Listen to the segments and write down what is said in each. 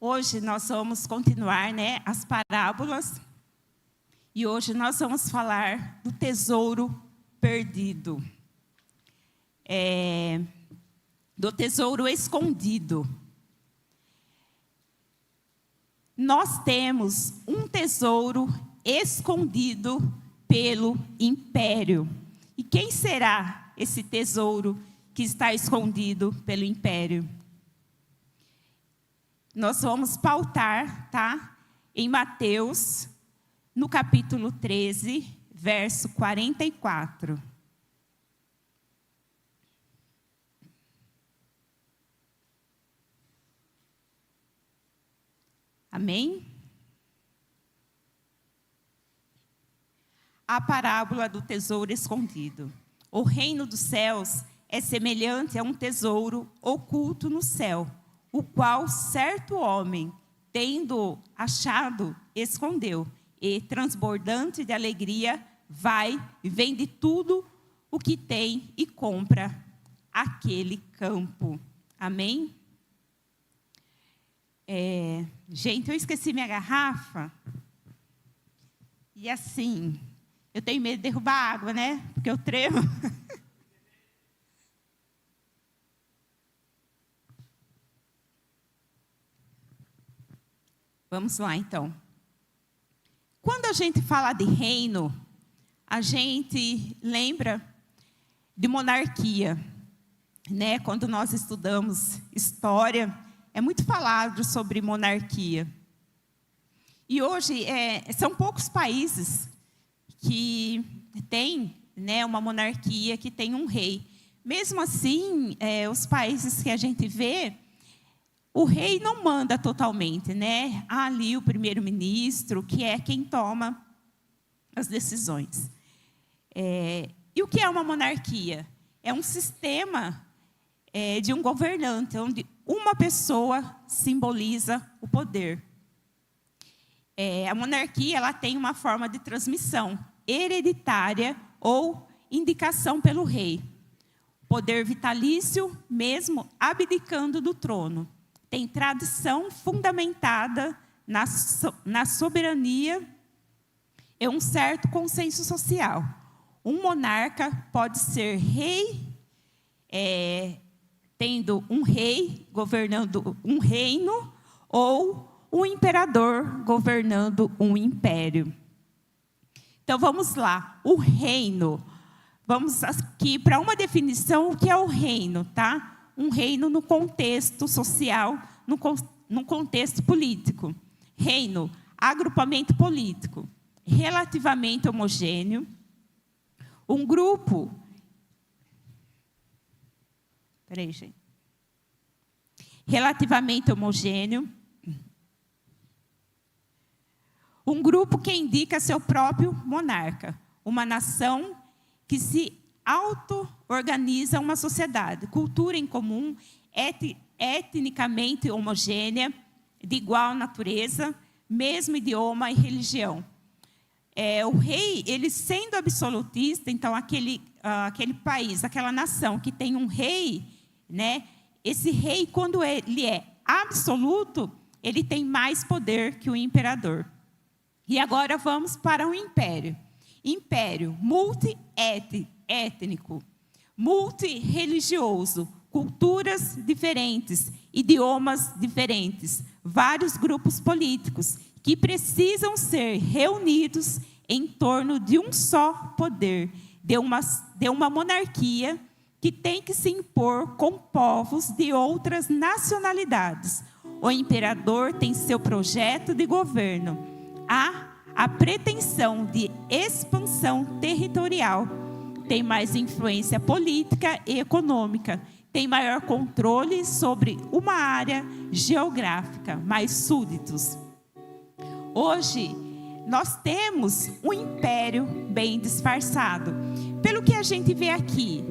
Hoje nós vamos continuar, as parábolas. E hoje nós vamos falar do tesouro perdido. Do tesouro escondido. Nós temos um tesouro escondido pelo império. E quem será esse tesouro que está escondido pelo império? Nós vamos pautar, em Mateus, no capítulo 13, verso 44. Amém? A parábola do tesouro escondido. O reino dos céus é semelhante a um tesouro oculto no céu, o qual certo homem, tendo achado, escondeu, e transbordante de alegria, vai e vende tudo o que tem e compra aquele campo. Amém? Gente, eu esqueci minha garrafa. E assim, eu tenho medo de derrubar água, porque eu tremo. Vamos lá, então. Quando a gente fala de reino, a gente lembra de monarquia, Quando nós estudamos história, é muito falado sobre monarquia. E hoje, são poucos países que têm, uma monarquia, que tem um rei. Mesmo assim, os países que a gente vê, o rei não manda totalmente, Há ali o primeiro-ministro, que é quem toma as decisões. E o que é uma monarquia? É um sistema de um governante, onde uma pessoa simboliza o poder. A monarquia, ela tem uma forma de transmissão hereditária ou indicação pelo rei. Poder vitalício, mesmo abdicando do trono. Tem tradição fundamentada na soberania e um certo consenso social. Um monarca pode ser rei, tendo um rei governando um reino, ou um imperador governando um império. Então, vamos lá. O reino. Vamos aqui para uma definição, o que é o reino, Um reino no contexto social, no contexto político. Reino, agrupamento político, relativamente homogêneo. Um grupo... Peraí, gente. Relativamente homogêneo. Um grupo que indica seu próprio monarca. Uma nação que se auto-organiza uma sociedade, cultura em comum, etnicamente homogênea, de igual natureza, mesmo idioma e religião. O rei, ele sendo absolutista, então aquele país, aquela nação que tem um rei, esse rei, quando ele é absoluto, ele tem mais poder que o imperador. E agora vamos para o império. Império multiétnico, multirreligioso, culturas diferentes, idiomas diferentes, vários grupos políticos que precisam ser reunidos em torno de um só poder, de uma monarquia que tem que se impor com povos de outras nacionalidades. O imperador tem seu projeto de governo. Há a pretensão de expansão territorial, tem mais influência política e econômica, tem maior controle sobre uma área geográfica, mais súditos. Hoje, nós temos um império bem disfarçado. Pelo que a gente vê aqui,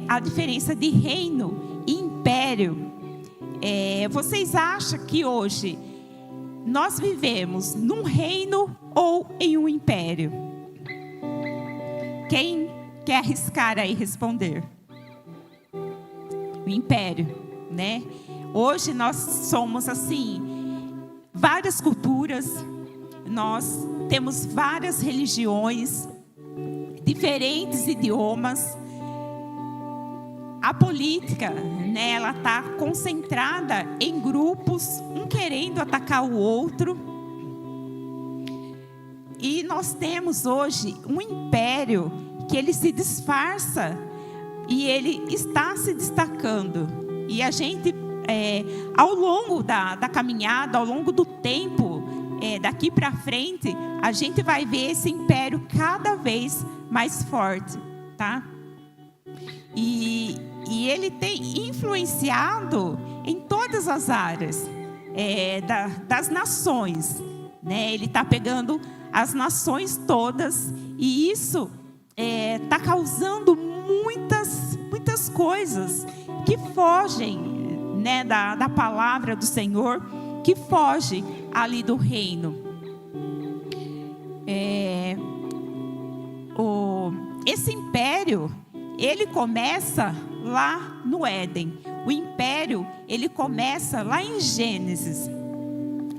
a diferença de reino e império, vocês acham que hoje nós vivemos num reino ou em um império? Quem quer arriscar aí responder? O império, Hoje nós somos assim, várias culturas, nós temos várias religiões, diferentes idiomas. A política, né, ela está concentrada em grupos, um querendo atacar o outro. E nós temos hoje um império que ele se disfarça e ele está se destacando. E a gente, ao longo da caminhada, ao longo do tempo, daqui para frente, a gente vai ver esse império cada vez mais forte, tá? E ele tem influenciado em todas as áreas das nações, né? Ele está pegando as nações todas, e isso está causando muitas coisas que fogem, né, da palavra do Senhor, que foge ali do reino. Esse império, ele começa lá no Éden. O império, ele começa lá em Gênesis.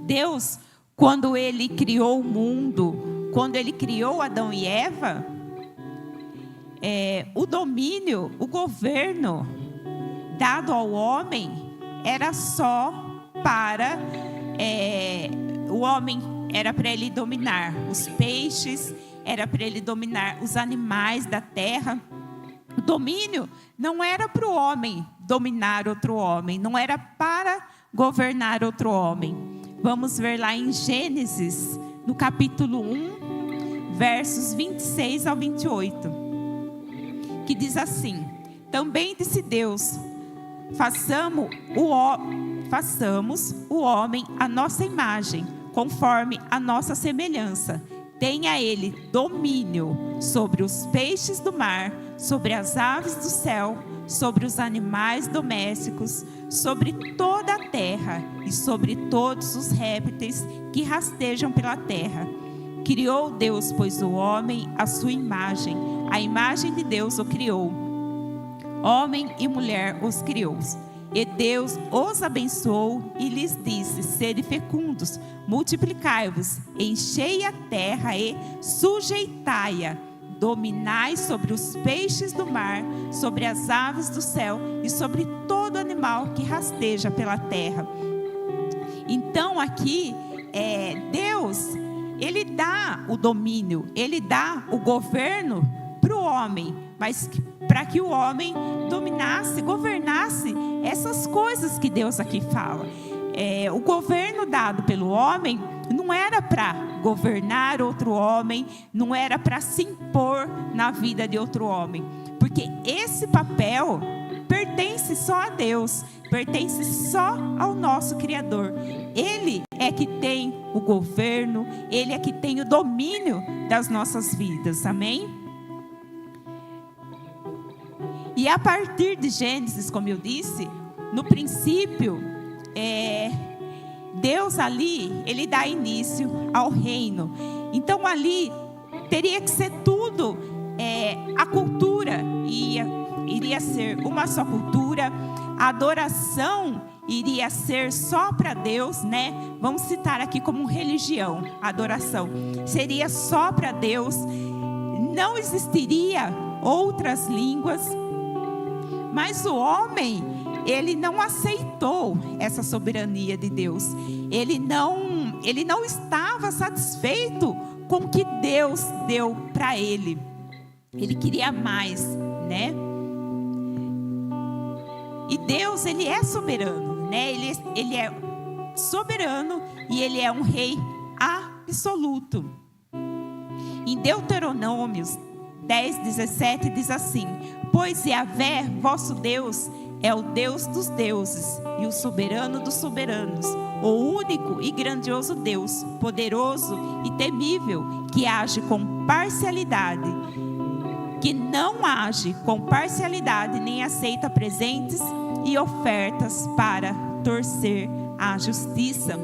Deus, quando ele criou o mundo, quando ele criou Adão e Eva, o domínio, o governo dado ao homem era só para o homem, era para ele dominar os peixes, era para ele dominar os animais da terra. O domínio não era para o homem dominar outro homem, não era para governar outro homem. Vamos ver lá em Gênesis, no capítulo 1, versos 26 ao 28, que diz assim: também disse Deus, façamos o homem à nossa imagem, conforme a nossa semelhança. Tenha ele domínio sobre os peixes do mar, sobre as aves do céu, sobre os animais domésticos, sobre toda a terra e sobre todos os répteis que rastejam pela terra. Criou Deus, pois, o homem à sua imagem, a imagem de Deus o criou. Homem e mulher os criou. E Deus os abençoou e lhes disse: sede fecundos, multiplicai-vos, enchei a terra e sujeitai-a. Dominai sobre os peixes do mar, sobre as aves do céu e sobre todo animal que rasteja pela terra. Então aqui, Deus, ele dá o domínio, ele dá o governo para o homem, mas para que o homem dominasse, governasse essas coisas que Deus aqui fala. O governo dado pelo homem não era para governar outro homem, não era para se impor na vida de outro homem, porque esse papel pertence só a Deus, pertence só ao nosso Criador. Ele é que tem o governo, ele é que tem o domínio das nossas vidas, amém? E a partir de Gênesis, como eu disse, no princípio, Deus ali, ele dá início ao reino. Então ali teria que ser tudo, a cultura iria ser uma só cultura, a adoração iria ser só para Deus, né? Vamos citar aqui como religião, a adoração seria só para Deus, não existiria outras línguas. Mas o homem, ele não aceitou essa soberania de Deus. Ele não estava satisfeito com o que Deus deu para ele. Ele queria mais, né? E Deus, ele é soberano, né? Ele é soberano e ele é um rei absoluto. Em Deuteronômios 10:17 diz assim: pois Yahvé, vosso Deus, é o Deus dos deuses e o soberano dos soberanos, o único e grandioso Deus, poderoso e temível, que age com parcialidade, que não age com parcialidade, nem aceita presentes e ofertas para torcer a justiça.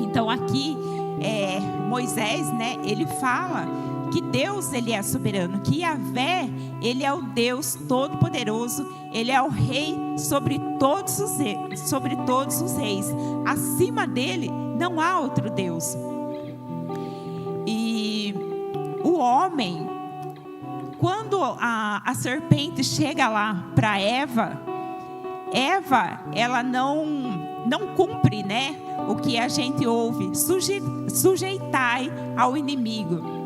Então aqui Moisés, né, ele fala que Deus, ele é soberano, que Yahvé, ele é o Deus todo-poderoso, ele é o rei sobre todos os reis. Acima dele não há outro Deus. E o homem, quando a serpente chega lá para Eva, ela não cumpre, né, o que a gente ouve, sujeitai ao inimigo.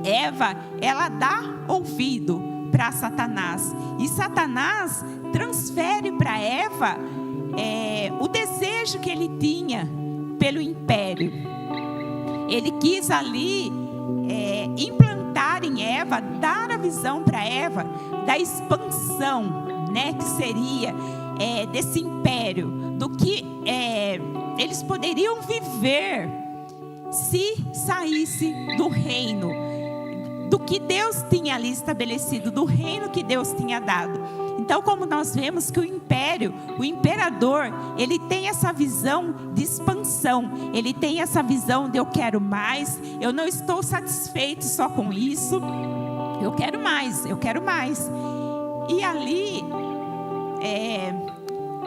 Eva, ela dá ouvido para Satanás, e Satanás transfere para Eva o desejo que ele tinha pelo império. Ele quis ali implantar em Eva, dar a visão para Eva da expansão, né, que seria desse império, do que eles poderiam viver se saísse do reino, do que Deus tinha ali estabelecido, do reino que Deus tinha dado. Então, como nós vemos que o imperador, ele tem essa visão de expansão, ele tem essa visão de eu quero mais, eu não estou satisfeito só com isso, eu quero mais. E ali,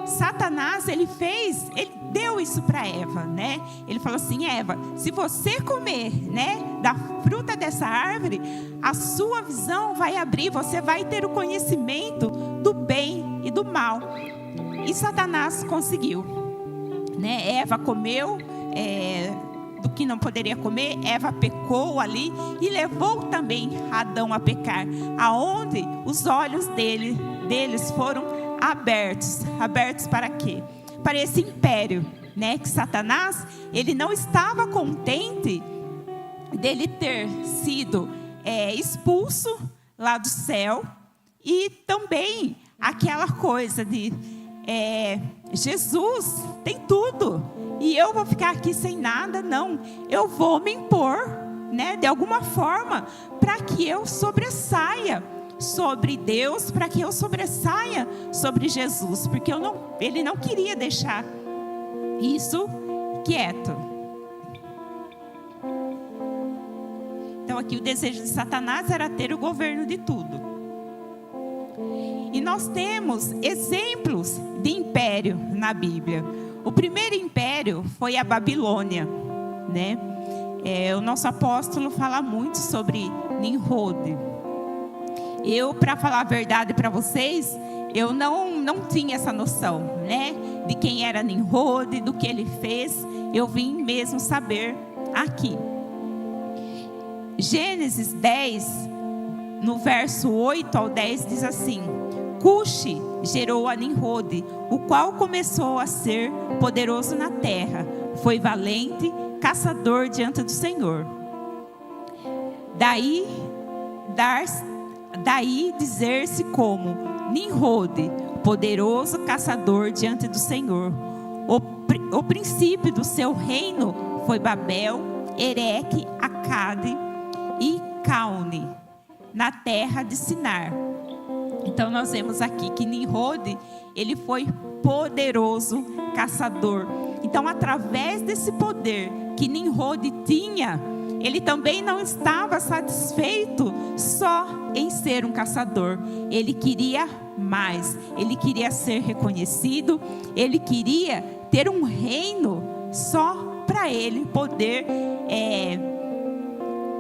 Satanás, ele deu isso para Eva, né? Ele falou assim: Eva, se você comer, né, da fruta dessa árvore, a sua visão vai abrir, você vai ter o conhecimento do bem e do mal. E Satanás conseguiu, né? Eva comeu do que não poderia comer, Eva pecou ali e levou também Adão a pecar, aonde os olhos deles foram abertos para quê? Para esse império, né? Que Satanás, ele não estava contente dele ter sido expulso lá do céu, e também aquela coisa de Jesus tem tudo e eu vou ficar aqui sem nada. Não, eu vou me impor, né, de alguma forma, para que eu sobressaia sobre Deus, para que eu sobressaia sobre Jesus, porque ele não queria deixar isso quieto. Então aqui o desejo de Satanás era ter o governo de tudo. E nós temos exemplos de império na Bíblia. O primeiro império foi a Babilônia, né? O nosso apóstolo fala muito sobre Nimrod. Eu, para falar a verdade para vocês, eu não tinha essa noção, né, de quem era Nimrod, do que ele fez. Eu vim mesmo saber aqui. Gênesis 10, no verso 8 ao 10, diz assim: Cuxi gerou a Nimrod, o qual começou a ser poderoso na terra. Foi valente, caçador diante do Senhor. Daí dizer-se como Nimrod, poderoso caçador diante do Senhor. O princípio do seu reino foi Babel, Ereque, Acade e Calne, na terra de Sinar. Então nós vemos aqui que Nimrod, ele foi poderoso caçador. Então, através desse poder que Nimrod tinha, ele também não estava satisfeito só em ser um caçador. Ele queria mais. Ele queria ser reconhecido. Ele queria ter um reino só para ele poder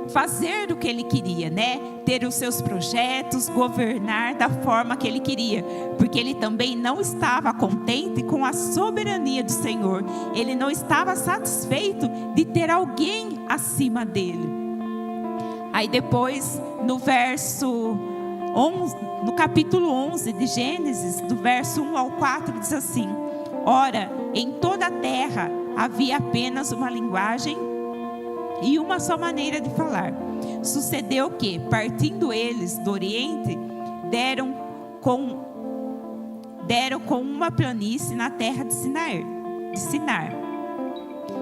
fazer o que ele queria, né? Ter os seus projetos, governar da forma que ele queria. Porque ele também não estava contente com a soberania do Senhor. Ele não estava satisfeito de ter alguém acima dele. Aí depois, no capítulo 11 de Gênesis, do verso 1 ao 4, diz assim: Ora, em toda a terra havia apenas uma linguagem e uma só maneira de falar. Sucedeu que, partindo eles do Oriente, deram com uma planície na terra de Sinar,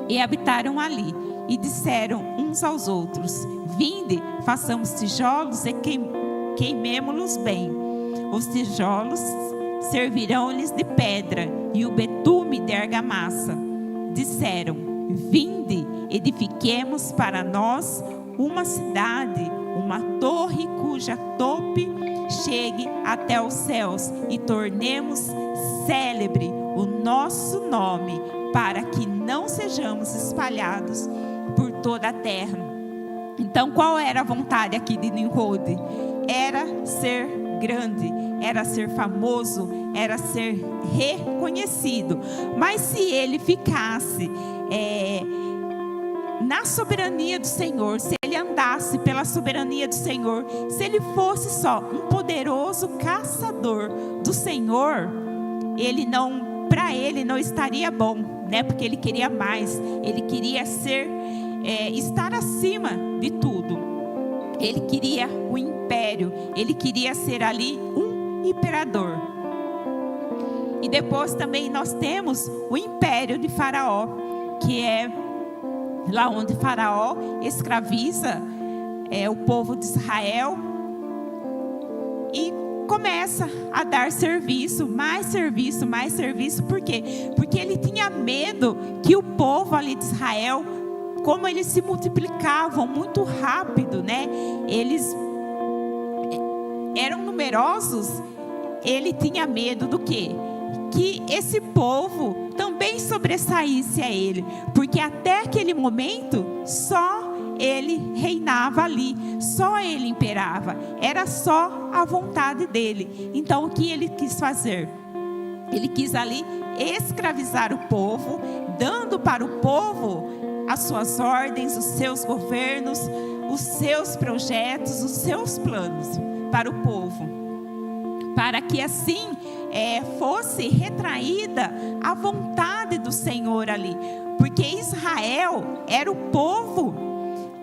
e habitaram ali, e disseram uns aos outros: Vinde, façamos tijolos e queimemo-los bem. Os tijolos servirão-lhes de pedra, e o betume de argamassa. Disseram: Vinde, edifiquemos para nós uma cidade, uma torre cuja tope chegue até os céus, e tornemos célebre o nosso nome, para que não sejamos espalhados por toda a terra. Então, qual era a vontade aqui de Nimrod? Era ser grande, era ser famoso, era ser reconhecido. Mas se ele ficasse na soberania do Senhor, se ele andasse pela soberania do Senhor, se ele fosse só um poderoso caçador do Senhor, para ele não estaria bom, né? Porque ele queria mais, ele queria estar acima de tudo. Ele queria o império, ele queria ser ali um imperador. E depois também nós temos o império de Faraó, que é lá onde Faraó escraviza o povo de Israel e começa a dar serviço, mais serviço, mais serviço. Por quê? Porque ele tinha medo que o povo ali de Israel, como eles se multiplicavam muito rápido, né? Eles eram numerosos. Ele tinha medo do quê? Que esse povo também sobressaísse a ele, porque até aquele momento só ele reinava ali, só ele imperava, era só a vontade dele. Então o que ele quis fazer? Ele quis ali escravizar o povo, dando para o povo as suas ordens, os seus governos, os seus projetos, os seus planos para o povo, para que assim fosse retraída a vontade do Senhor ali, porque Israel era o povo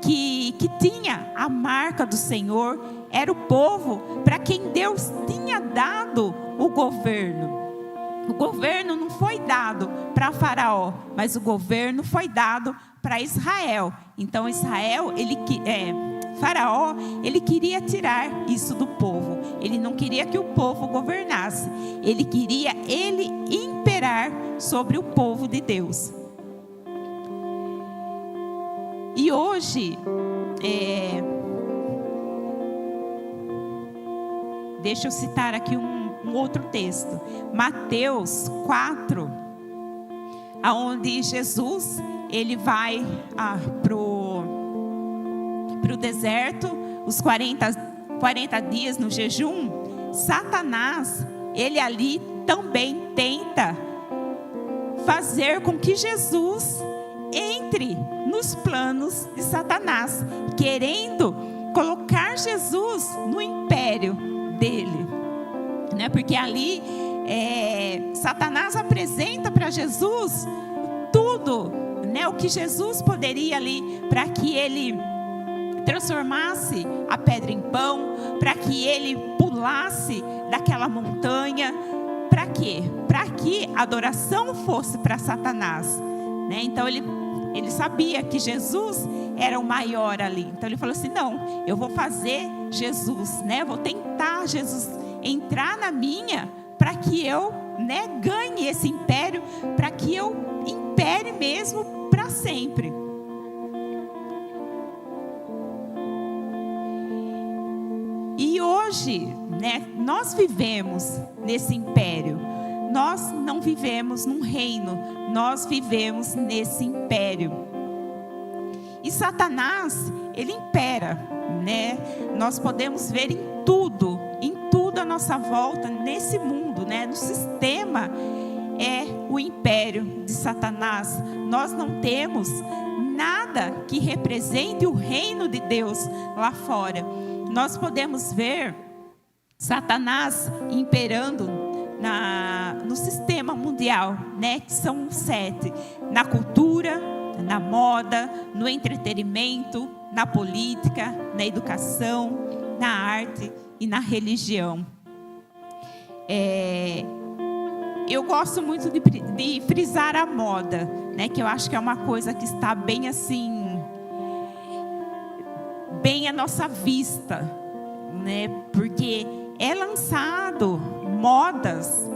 que tinha a marca do Senhor, era o povo para quem Deus tinha dado o governo. O governo não foi dado para Faraó, mas o governo foi dado para Israel. Então Faraó, ele queria tirar isso do povo. Ele não queria que o povo governasse. Ele queria imperar sobre o povo de Deus. E hoje, deixa eu citar aqui um outro texto. Mateus 4, aonde Jesus, ele vai pro deserto, os 40 dias no jejum. Satanás, ele ali também tenta fazer com que Jesus entre nos planos de Satanás, querendo colocar Jesus no império dele, né? Porque ali Satanás apresenta para Jesus tudo, né? O que Jesus poderia ali, para que ele transformasse a pedra em pão, para que ele pulasse daquela montanha. Para quê? Para que a adoração fosse para Satanás, né? Então ele sabia que Jesus era o maior ali. Então ele falou assim: não, eu vou fazer Jesus, né? Vou tentar Jesus entrar na minha, para que eu, né, ganhe esse império, para que eu impere mesmo para sempre. E hoje, né, nós vivemos nesse império. Nós não vivemos num reino, nós vivemos nesse império. E Satanás, ele impera, né? Nós podemos ver em tudo à nossa volta, nesse mundo, né? No sistema, é o império de Satanás. Nós não temos nada que represente o reino de Deus lá fora. Nós podemos ver Satanás imperando no sistema mundial, né? Que são 7: na cultura, na moda, no entretenimento, na política, na educação, na arte e na religião. Eu gosto muito de frisar a moda, né? Que eu acho que é uma coisa que está bem assim, bem à nossa vista, né? Porque é lançado modas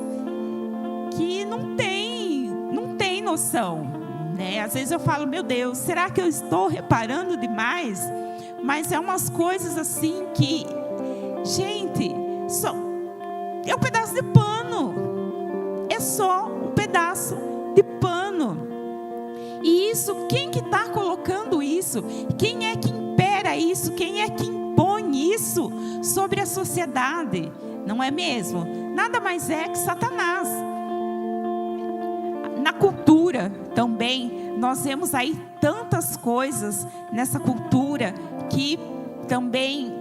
que não tem noção, né? Às vezes eu falo: meu Deus, será que eu estou reparando demais? mas é umas coisas assim que, gente, é um pedaço de pano. É só um pedaço de pano. E isso, quem que está colocando isso? Quem é que impera isso? Quem é que impõe isso sobre a sociedade? Não é mesmo? Nada mais é que Satanás. Na cultura também, nós vemos aí tantas coisas nessa cultura que também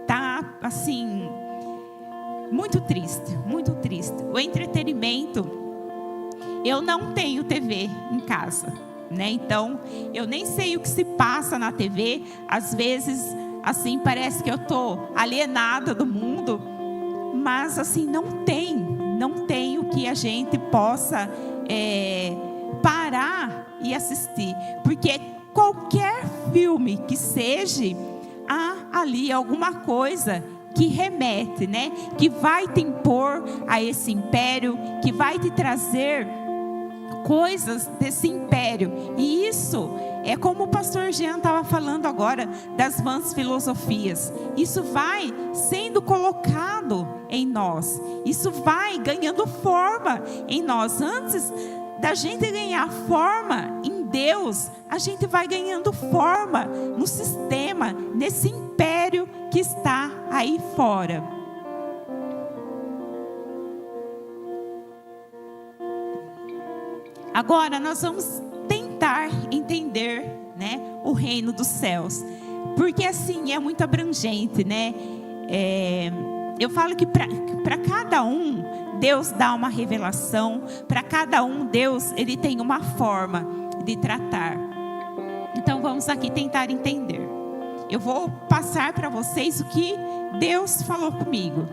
está assim, muito triste, muito triste. O entretenimento, eu não tenho TV em casa, né? Então, eu nem sei o que se passa na TV. Às vezes, assim, parece que eu estou alienada do mundo, mas assim, não tem o que a gente possa parar e assistir, porque qualquer filme que seja, há ali alguma coisa que remete, né? Que vai te impor a esse império, que vai te trazer coisas desse império. E isso é como o pastor Jean estava falando agora, das vãs filosofias. Isso vai sendo colocado em nós. Isso vai ganhando forma em nós. Antes da gente ganhar forma em Deus, a gente vai ganhando forma no sistema, nesse império que está aí fora. Agora nós vamos tentar entender, né, o reino dos céus, porque assim é muito abrangente, né? Eu falo que para cada um Deus dá uma revelação, para cada um Deus ele tem uma forma de tratar. Então vamos aqui tentar entender. Eu vou passar para vocês o que Deus falou comigo.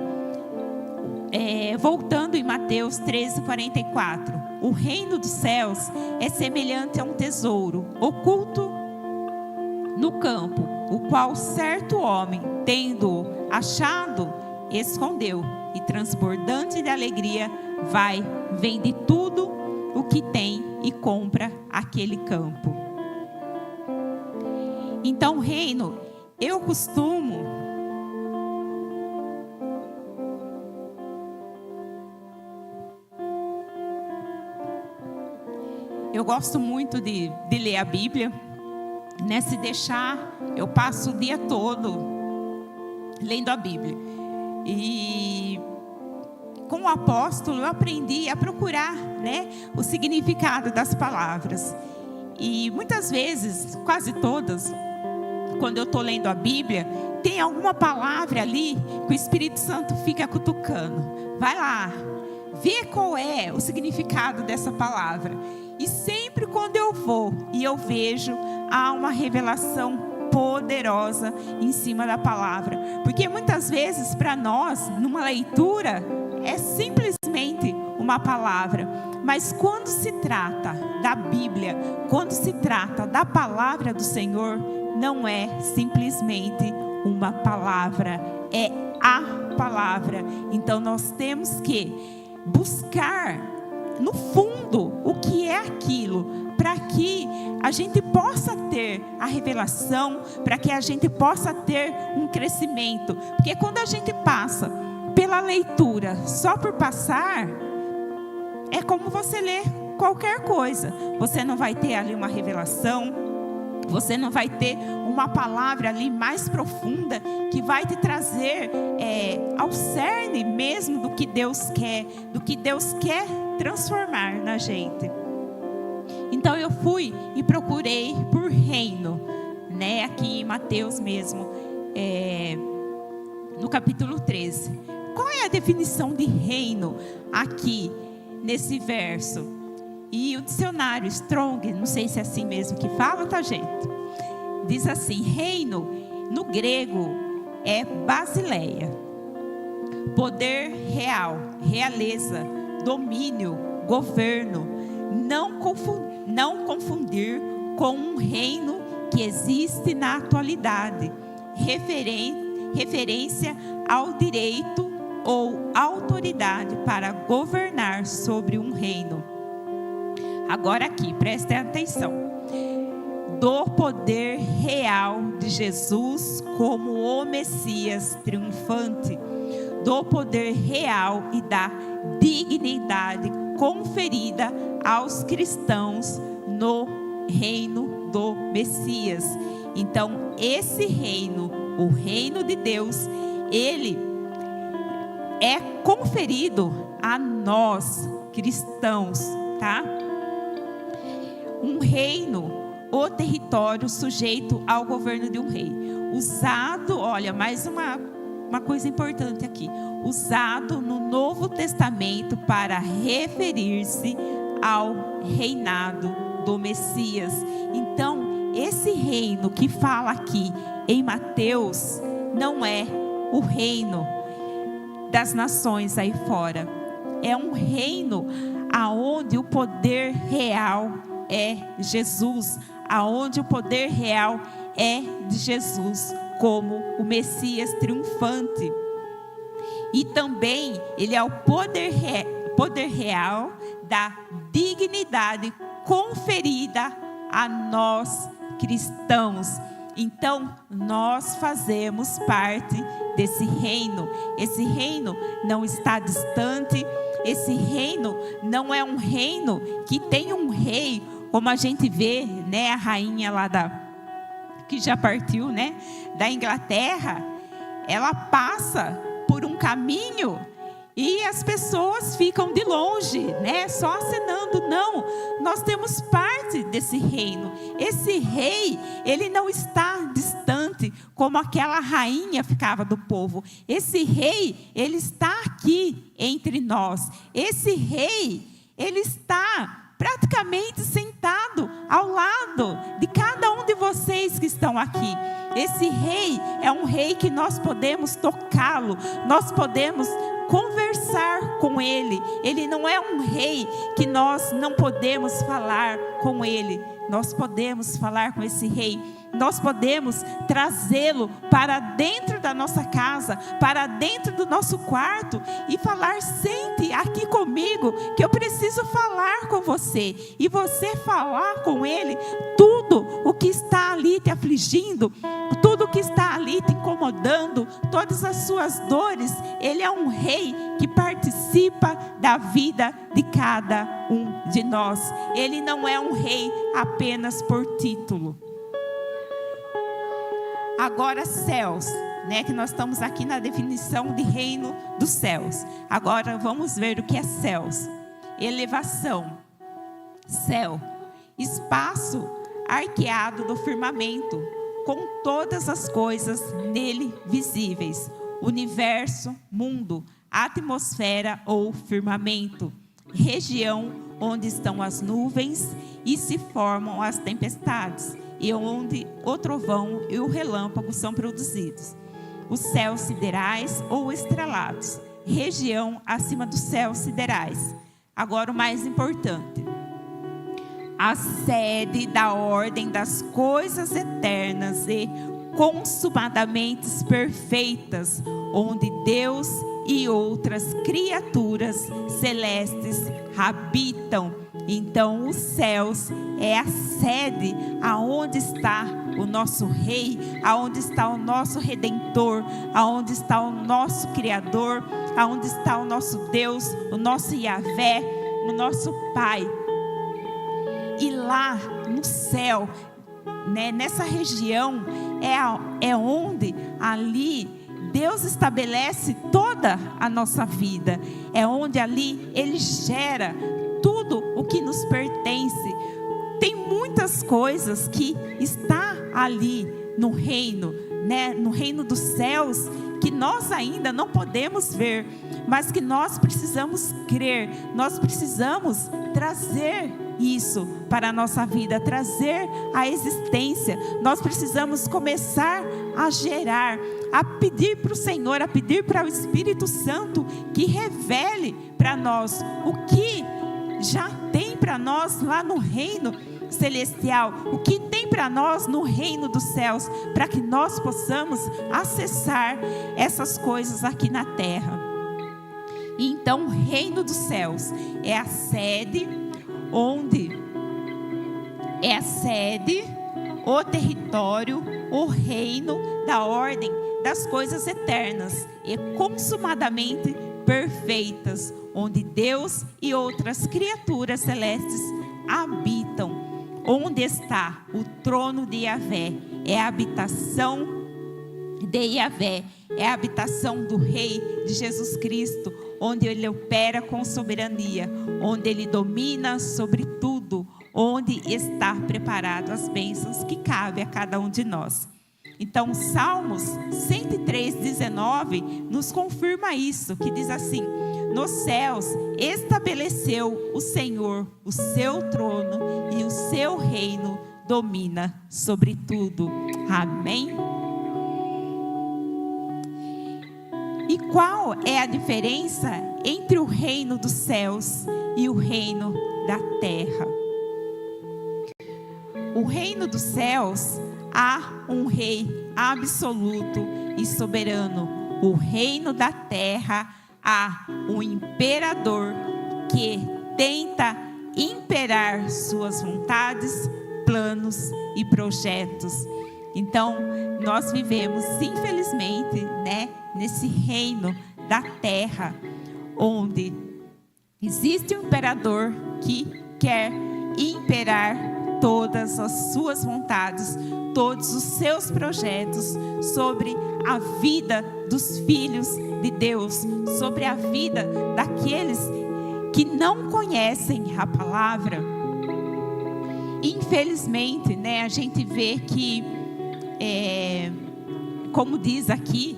Voltando em Mateus 13:44. O reino dos céus é semelhante a um tesouro oculto no campo, o qual certo homem, tendo achado, escondeu, e transbordante de alegria, vende tudo o que tem e compra aquele campo. Então, reino, eu gosto muito de ler a Bíblia, né? Se deixar, eu passo o dia todo lendo a Bíblia. E com o apóstolo eu aprendi a procurar, né, o significado das palavras. E muitas vezes, quase todas, quando eu estou lendo a Bíblia, tem alguma palavra ali que o Espírito Santo fica cutucando. Vai lá, vê qual é o significado dessa palavra. E sempre quando eu vou e eu vejo, há uma revelação poderosa em cima da palavra. Porque muitas vezes para nós, numa leitura, é simplesmente uma palavra. Mas quando se trata da Bíblia, quando se trata da palavra do Senhor, não é simplesmente uma palavra, é a palavra. Então nós temos que buscar no fundo o que é aquilo, para que a gente possa ter a revelação, para que a gente possa ter um crescimento. Porque quando a gente passa pela leitura só por passar, é como você ler qualquer coisa. Você não vai ter ali uma revelação, você não vai ter uma palavra ali mais profunda que vai te trazer ao cerne mesmo do que Deus quer transformar na gente. Então eu fui e procurei por reino, né, aqui em Mateus mesmo, no capítulo 13. Qual é a definição de reino aqui nesse verso? E o dicionário Strong, não sei se é assim mesmo que fala, tá, gente? Diz assim: reino no grego é basileia, poder real, realeza, domínio, governo. Não confundir com um reino que existe na atualidade, referência ao direito ou autoridade para governar sobre um reino. Agora aqui, prestem atenção. do poder real de Jesus como o Messias triunfante, do poder real e da dignidade conferida aos cristãos no reino do Messias. Então, esse reino, o reino de Deus, ele é conferido a nós, cristãos, tá? Um reino, o território sujeito ao governo de um rei. Usado, olha, mais uma coisa importante aqui. Usado no Novo Testamento para referir-se ao reinado do Messias. Então, esse reino que fala aqui em Mateus não é o reino das nações aí fora. É um reino aonde o poder real é Jesus, aonde o poder real é de Jesus como o Messias triunfante. E também ele é o poder real da dignidade conferida a nós cristãos. Então, nós fazemos parte desse reino. Esse reino não está distante. Esse reino não é um reino que tem um rei, como a gente vê, né, a rainha lá que já partiu, né, da Inglaterra. Ela passa por um caminho e as pessoas ficam de longe, né, só acenando. Não, nós temos parte desse reino. Esse rei, ele não está distante como aquela rainha ficava do povo. Esse rei, ele está aqui entre nós. Esse rei, ele está praticamente sentado ao lado de cada um de vocês que estão aqui. Esse rei é um rei que nós podemos tocá-lo, nós podemos conversar com ele. Ele não é um rei que nós não podemos falar com ele. Nós podemos falar com esse rei. Nós podemos trazê-lo para dentro da nossa casa, para dentro do nosso quarto e falar: sente aqui comigo, que eu preciso falar com você. E você falar com ele tudo o que está ali te afligindo, tudo o que está ali te incomodando, todas as suas dores. Ele é um rei que participa da vida de cada um de nós. Ele não é um rei apenas por título. Agora, céus, né, que nós estamos aqui na definição de reino dos céus. Agora vamos ver o que é céus. Elevação. Céu, espaço arqueado do firmamento, com todas as coisas nele visíveis. Universo, mundo, atmosfera ou firmamento. Região onde estão as nuvens e se formam as tempestades, e onde o trovão e o relâmpago são produzidos. Os céus siderais ou estrelados, região acima dos céus siderais. Agora o mais importante: a sede da ordem das coisas eternas e consumadamente perfeitas, onde Deus e outras criaturas celestes habitam. Então, os céus é a sede aonde está o nosso Rei, aonde está o nosso Redentor, aonde está o nosso Criador, aonde está o nosso Deus, o nosso Yahvé, o nosso Pai. E lá no céu, né, nessa região, é onde ali Deus estabelece toda a nossa vida. É onde ali Ele gera tudo o que nos pertence. Tem muitas coisas que está ali no reino, né, no reino dos céus, que nós ainda não podemos ver, mas que nós precisamos crer. Nós precisamos trazer isso para a nossa vida, trazer a existência. Nós precisamos começar a gerar, a pedir para o Senhor, a pedir para o Espírito Santo que revele para nós o que já tem para nós lá no reino celestial, o que tem para nós no reino dos céus, para que nós possamos acessar essas coisas aqui na terra. E então, o reino dos céus é a sede o território, o reino da ordem das coisas eternas e consumadamente perfeitas, onde Deus e outras criaturas celestes habitam. Onde está o trono de Yahvé, é a habitação de Yahvé, é a habitação do Rei de Jesus Cristo, onde Ele opera com soberania, onde Ele domina sobre tudo, onde está preparado as bênçãos que cabe a cada um de nós. Então, Salmos 103:19 nos confirma isso, que diz assim: nos céus estabeleceu o Senhor o seu trono e o seu reino domina sobre tudo. Amém? E qual é a diferença entre o reino dos céus e o reino da terra? O reino dos céus há um rei absoluto e soberano. O reino da terra há um imperador que tenta imperar suas vontades, planos e projetos. Então, nós vivemos, infelizmente, nesse reino da terra, onde existe um imperador que quer imperar todas as suas vontades, todos os seus projetos sobre a vida dos filhos de Deus, sobre a vida daqueles que não conhecem a palavra. Infelizmente, a gente vê que, como diz aqui,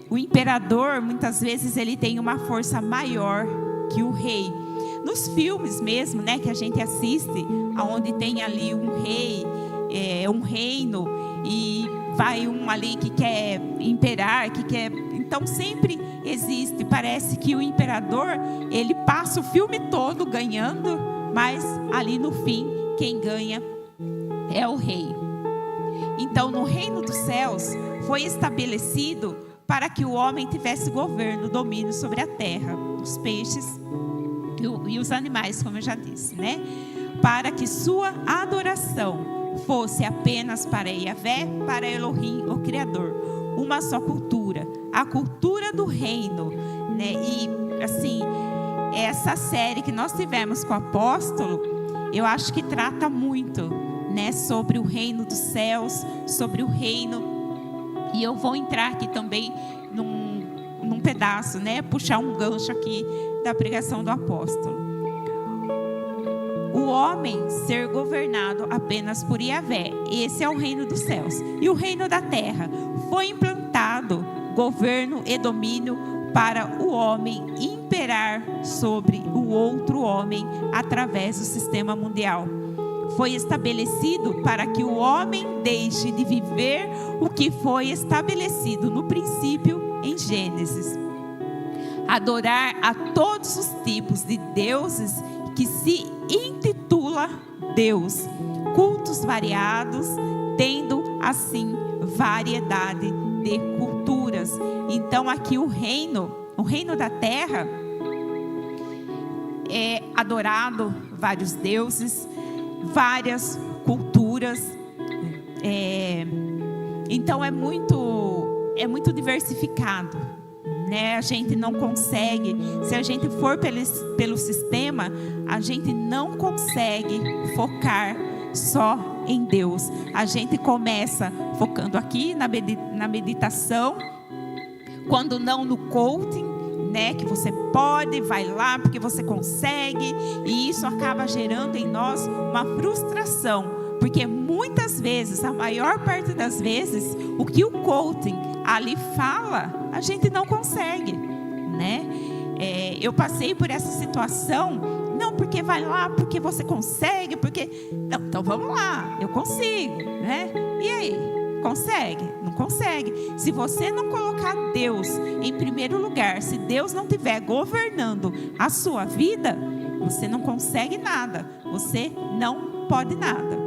o imperador, muitas vezes, ele tem uma força maior que o rei. Nos filmes mesmo, que a gente assiste, onde tem ali um rei, um reino, e vai um ali que quer imperar, que quer... Então sempre existe, parece que o imperador, ele passa o filme todo ganhando, mas ali no fim, quem ganha é o rei. Então, no reino dos céus, foi estabelecido para que o homem tivesse governo, domínio sobre a terra, os peixes e os animais, como eu já disse, para que sua adoração fosse apenas para Yahvé, para Elohim, o Criador, uma só cultura, a cultura do reino, E assim, essa série que nós tivemos com o apóstolo, eu acho que trata muito, sobre o reino dos céus, sobre o reino. E eu vou entrar aqui também num pedaço, puxar um gancho aqui da pregação do apóstolo. O homem ser governado apenas por Yahvé, esse é o reino dos céus. E o reino da terra foi implantado governo e domínio para o homem imperar sobre o outro homem através do sistema mundial. Foi estabelecido para que o homem deixe de viver o que foi estabelecido no princípio em Gênesis. Adorar a todos os tipos de deuses que se intitula Deus. Cultos variados, tendo assim variedade de culturas. Então aqui o reino da terra é adorado vários deuses, várias culturas, então é muito diversificado, A gente não consegue, se a gente for pelo sistema, a gente não consegue focar só em Deus. A gente começa focando aqui na meditação, quando não no coaching, que você pode, vai lá porque você consegue, e isso acaba gerando em nós uma frustração, porque muitas vezes, a maior parte das vezes, o que o coaching ali fala, a gente não consegue, eu passei por essa situação, não porque vai lá, porque você consegue, porque... Não, então vamos lá, eu consigo, E aí? Consegue? Não consegue. Se você não colocar Deus em primeiro lugar, se Deus não estiver governando a sua vida, você não consegue nada, você não pode nada.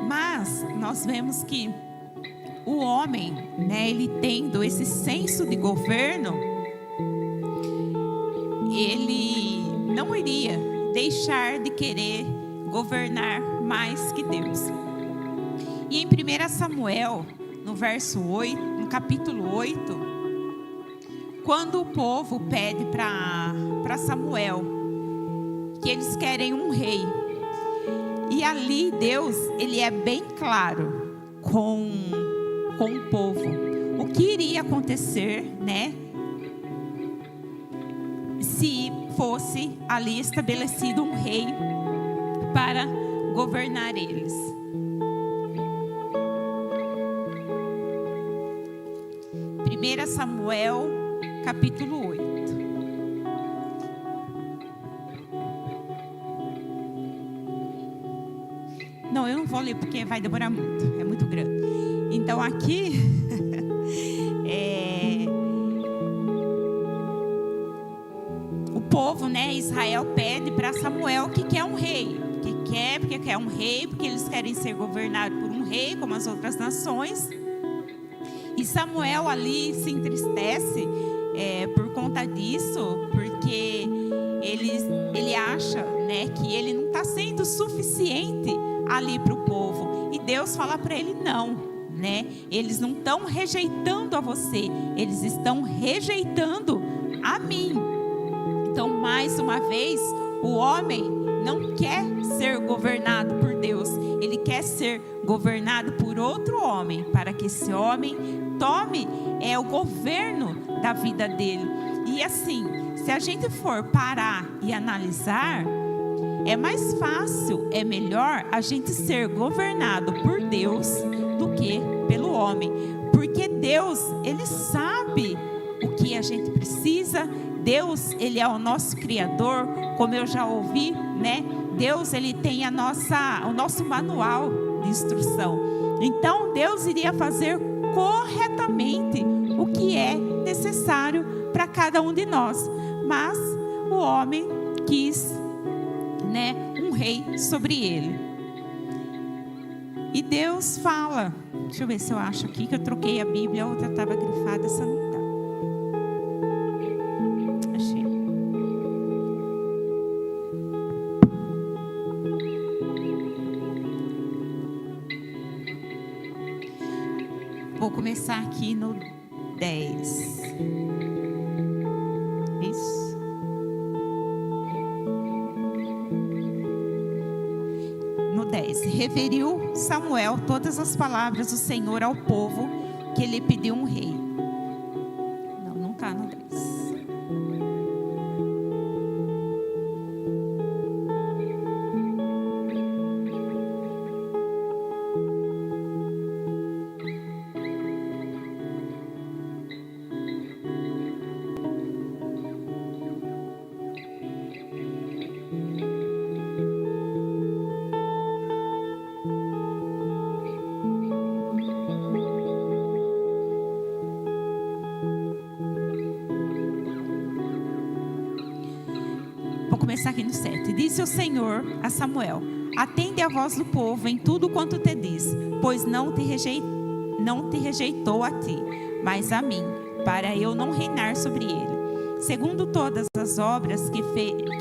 Mas Mas nós vemos que o homem, né, ele tendo esse senso de governo, ele não iria deixar de querer governar mais que Deus. E em 1 Samuel, no verso 8, no capítulo 8, quando o povo pede para Samuel que eles querem um rei, e ali Deus, ele é bem claro com o povo o que iria acontecer, né, se fosse ali estabelecido um rei para governar eles. 1 Samuel, capítulo 8. Não, eu não vou ler porque vai demorar muito, é muito grande. Então aqui o povo, né, Israel pede para Samuel que quer um rei, porque quer um rei, porque eles querem ser governados por um rei como as outras nações. E Samuel ali se entristece por conta disso, porque ele acha, né, que ele não está sendo suficiente ali para o povo. E Deus fala para ele: não, né? Eles não estão rejeitando a você, eles estão rejeitando a mim. Então, mais uma vez, o homem não quer ser governado por Deus, ele quer ser governado por outro homem, para que esse homem tome o governo da vida dele. E assim, se a gente for parar e analisar, é mais fácil, é melhor a gente ser governado por Deus do que pelo homem, porque Deus, ele sabe o que a gente precisa. Deus, ele é o nosso Criador, como eu já ouvi, né? Deus, ele tem o nosso manual de instrução. Então, Deus iria fazer corretamente o que é necessário para cada um de nós. Mas o homem quis, né, um rei sobre ele. E Deus fala, deixa eu ver se eu acho aqui, que eu troquei a Bíblia, a outra estava grifada, essa não está. Achei. Vou começar aqui no 10. Isso. No 10. Referiu Samuel todas as palavras do Senhor ao povo, que lhe pediu um rei. Não está no 10. Vou começar aqui no 7. Disse o Senhor a Samuel: atende a voz do povo em tudo quanto te diz, pois não te rejeitou a ti, mas a mim, para eu não reinar sobre ele, segundo todas as obras que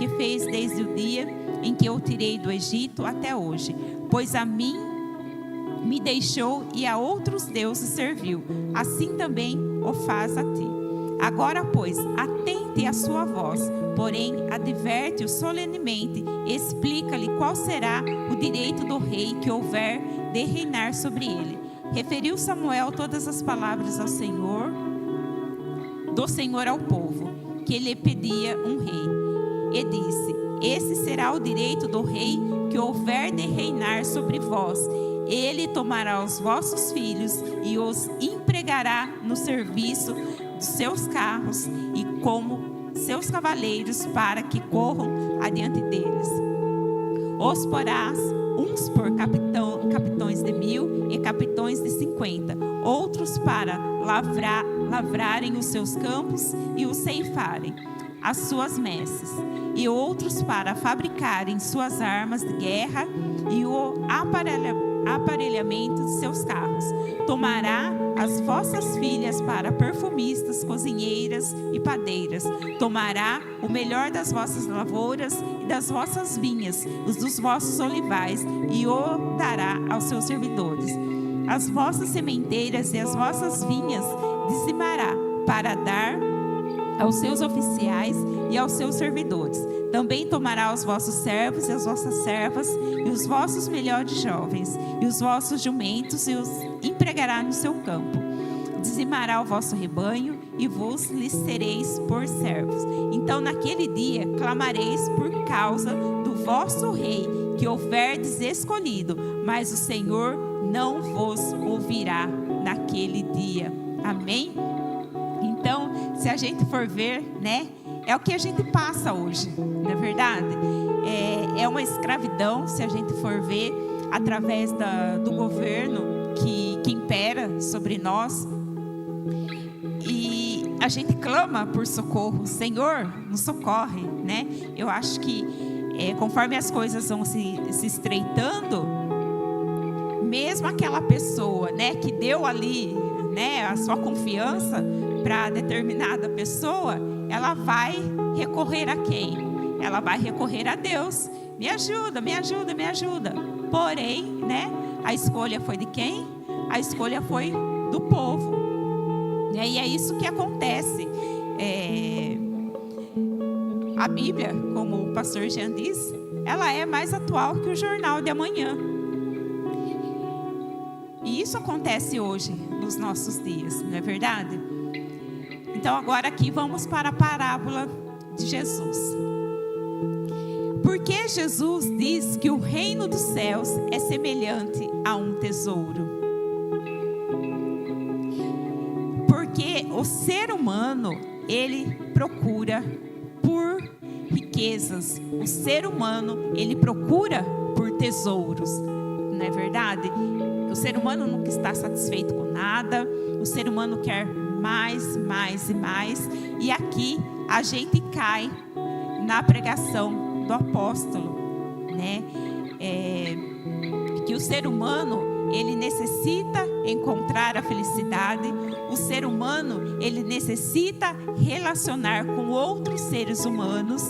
fez desde o dia em que eu o tirei do Egito até hoje. Pois a mim me deixou e a outros deuses serviu, assim também o faz a ti. Agora, pois, atente à sua voz, porém adverte-o solenemente, explica-lhe qual será o direito do rei que houver de reinar sobre ele. Referiu Samuel todas as palavras ao Senhor, do Senhor ao povo, que lhe pedia um rei. E disse: esse será o direito do rei que houver de reinar sobre vós. Ele tomará os vossos filhos e os empregará no serviço dos seus carros e como seus cavaleiros, para que corram adiante deles. Os porás uns por capitões de 1000 e capitões de 50, outros para lavrarem os seus campos e os ceifarem as suas messes, e outros para fabricarem suas armas de guerra e o aparelhamento de seus carros. Tomará as vossas filhas para perfumistas, cozinheiras e padeiras. Tomará o melhor das vossas lavouras e das vossas vinhas, os dos vossos olivais, e o dará aos seus servidores. As vossas sementeiras e as vossas vinhas dizimará para dar aos seus oficiais e aos seus servidores. Também tomará os vossos servos e as vossas servas e os vossos melhores jovens e os vossos jumentos e os empregará no seu campo. Dizimará o vosso rebanho e vos lhes sereis por servos. Então naquele dia clamareis por causa do vosso rei que houverdes escolhido, mas o Senhor não vos ouvirá naquele dia. Amém? Então, se a gente for ver, né, é o que a gente passa hoje, não é verdade? É uma escravidão, se a gente for ver, através do governo que impera sobre nós. E a gente clama por socorro. Senhor, nos socorre, né? Eu acho que conforme as coisas vão se estreitando, mesmo aquela pessoa, né, que deu ali, né, a sua confiança para determinada pessoa, ela vai recorrer a quem? Ela vai recorrer a Deus. Me ajuda, me ajuda, me ajuda. Porém, né, a escolha foi de quem? A escolha foi do povo. E é isso que acontece. A Bíblia, como o pastor Jean disse, ela é mais atual que o jornal de amanhã. E isso acontece hoje, nos nossos dias, não é verdade? Então agora aqui vamos para a parábola de Jesus. Porque Jesus diz que o reino dos céus é semelhante a um tesouro. Porque o ser humano, ele procura por riquezas. O ser humano, ele procura por tesouros, não é verdade? O ser humano nunca está satisfeito com nada. O ser humano quer mais, mais e mais. E aqui a gente cai na pregação do apóstolo, né? Que o ser humano, ele necessita encontrar a felicidade. O ser humano, ele necessita relacionar com outros seres humanos.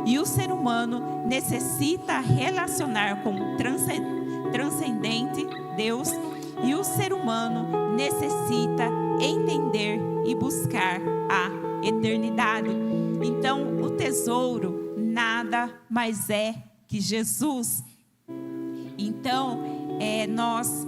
E o ser humano necessita relacionar com o transcendente, Deus. E o ser humano necessita entender e buscar a eternidade. Então, o tesouro nada mais é que Jesus. Então, nós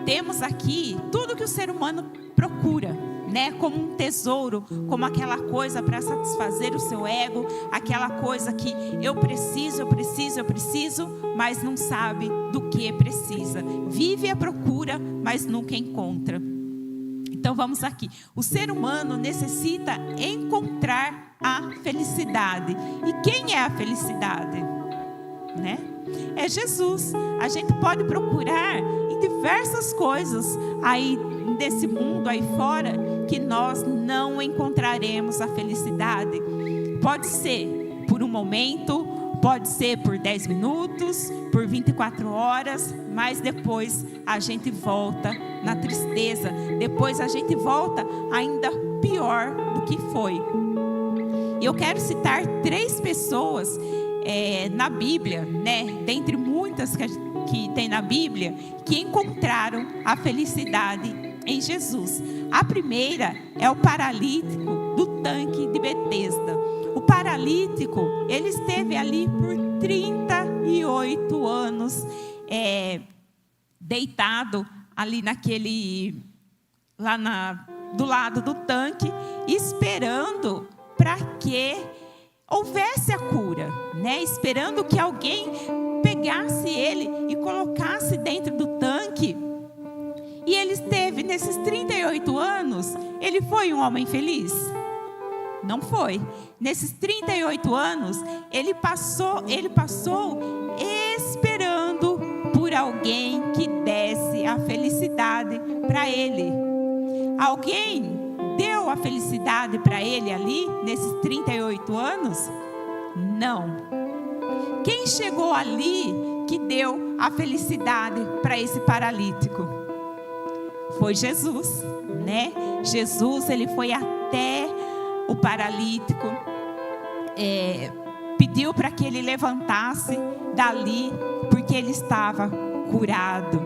temos aqui tudo que o ser humano procura, né? Como um tesouro, como aquela coisa para satisfazer o seu ego, aquela coisa que eu preciso, mas não sabe do que precisa. Vive à procura, mas nunca encontra. Então vamos aqui. O ser humano necessita encontrar a felicidade. E quem é a felicidade? Né? É Jesus. A gente pode procurar em diversas coisas aí desse mundo aí fora que nós não encontraremos a felicidade. Pode ser por um momento, pode ser por 10 minutos, por 24 horas, mas depois a gente volta na tristeza. Depois a gente volta ainda pior do que foi. E eu quero citar 3 pessoas na Bíblia, né? Dentre muitas que tem na Bíblia, que encontraram a felicidade em Jesus. A primeira é o paralítico do tanque de Betesda. O paralítico, ele esteve ali por 38 anos, deitado ali do lado do tanque, esperando para que houvesse a cura, né? Esperando que alguém pegasse ele e colocasse dentro do tanque. E ele esteve nesses 38 anos, ele foi um homem feliz? Não foi. Nesses 38 anos, ele passou esperando por alguém que desse a felicidade para ele. Alguém deu a felicidade para ele ali, nesses 38 anos? Não. Quem chegou ali, que deu a felicidade para esse paralítico? Foi Jesus, né? Jesus, ele foi até o paralítico, pediu para que ele levantasse dali, porque ele estava curado.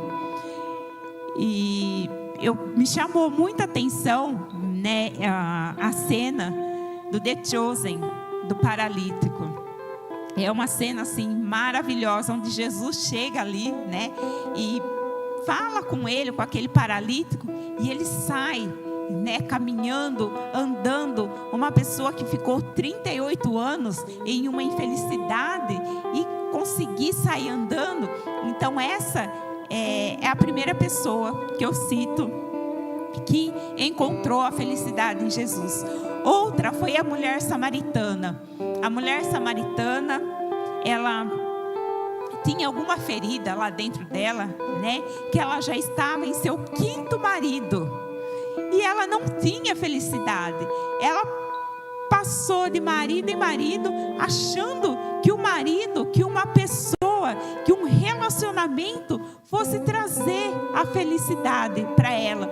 E me chamou muita atenção, né, a cena do The Chosen, do paralítico. É uma cena assim maravilhosa, onde Jesus chega ali, né, e fala com ele, com aquele paralítico, e ele sai, né, caminhando, andando. Uma pessoa que ficou 38 anos em uma infelicidade e conseguir sair andando. Então essa é a primeira pessoa que eu cito que encontrou a felicidade em Jesus. Outra foi a mulher samaritana. A mulher samaritana, ela tinha alguma ferida lá dentro dela, né, que ela já estava em seu 5º marido. E ela não tinha felicidade. Ela passou de marido em marido, achando que o marido, que uma pessoa, que um relacionamento fosse trazer a felicidade para ela.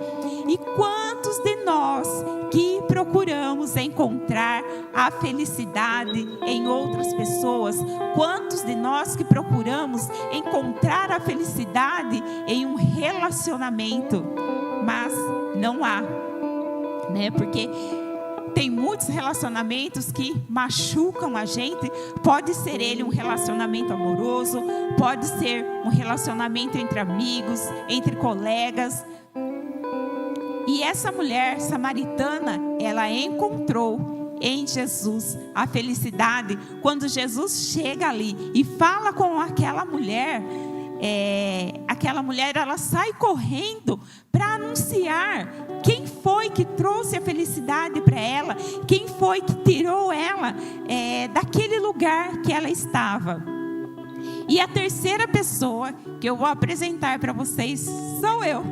E quantos de nós que procuramos encontrar a felicidade em outras pessoas? Quantos de nós que procuramos encontrar a felicidade em um relacionamento? Mas não há, né? Porque tem muitos relacionamentos que machucam a gente. Pode ser ele um relacionamento amoroso, pode ser um relacionamento entre amigos, entre colegas. E essa mulher samaritana, ela encontrou em Jesus a felicidade. Quando Jesus chega ali e fala com aquela mulher, ela sai correndo para anunciar quem foi que trouxe a felicidade para ela, quem foi que tirou ela daquele lugar que ela estava. E a terceira pessoa que eu vou apresentar para vocês sou eu.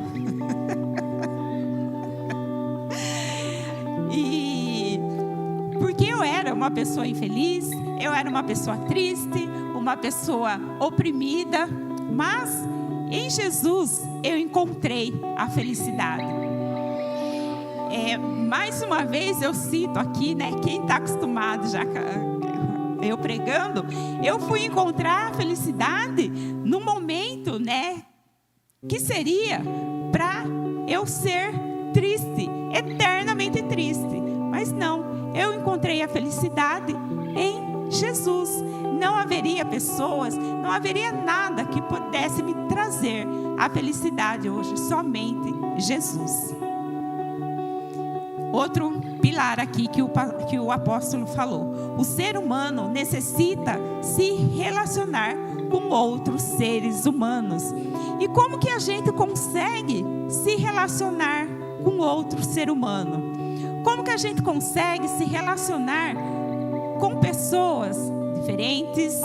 E porque eu era uma pessoa infeliz, eu era uma pessoa triste, uma pessoa oprimida, mas em Jesus eu encontrei a felicidade. Mais uma vez eu cito aqui, né, quem está acostumado já eu pregando, eu fui encontrar a felicidade no momento, né, que seria para eu ser triste, eternamente triste. Mas não, eu encontrei a felicidade em Jesus. Não haveria pessoas, não haveria nada que pudesse me trazer a felicidade hoje, somente Jesus. Outro pilar aqui que o apóstolo falou: o ser humano necessita se relacionar com outros seres humanos. E como que a gente consegue se relacionar com outro ser humano? Como que a gente consegue se relacionar com pessoas diferentes,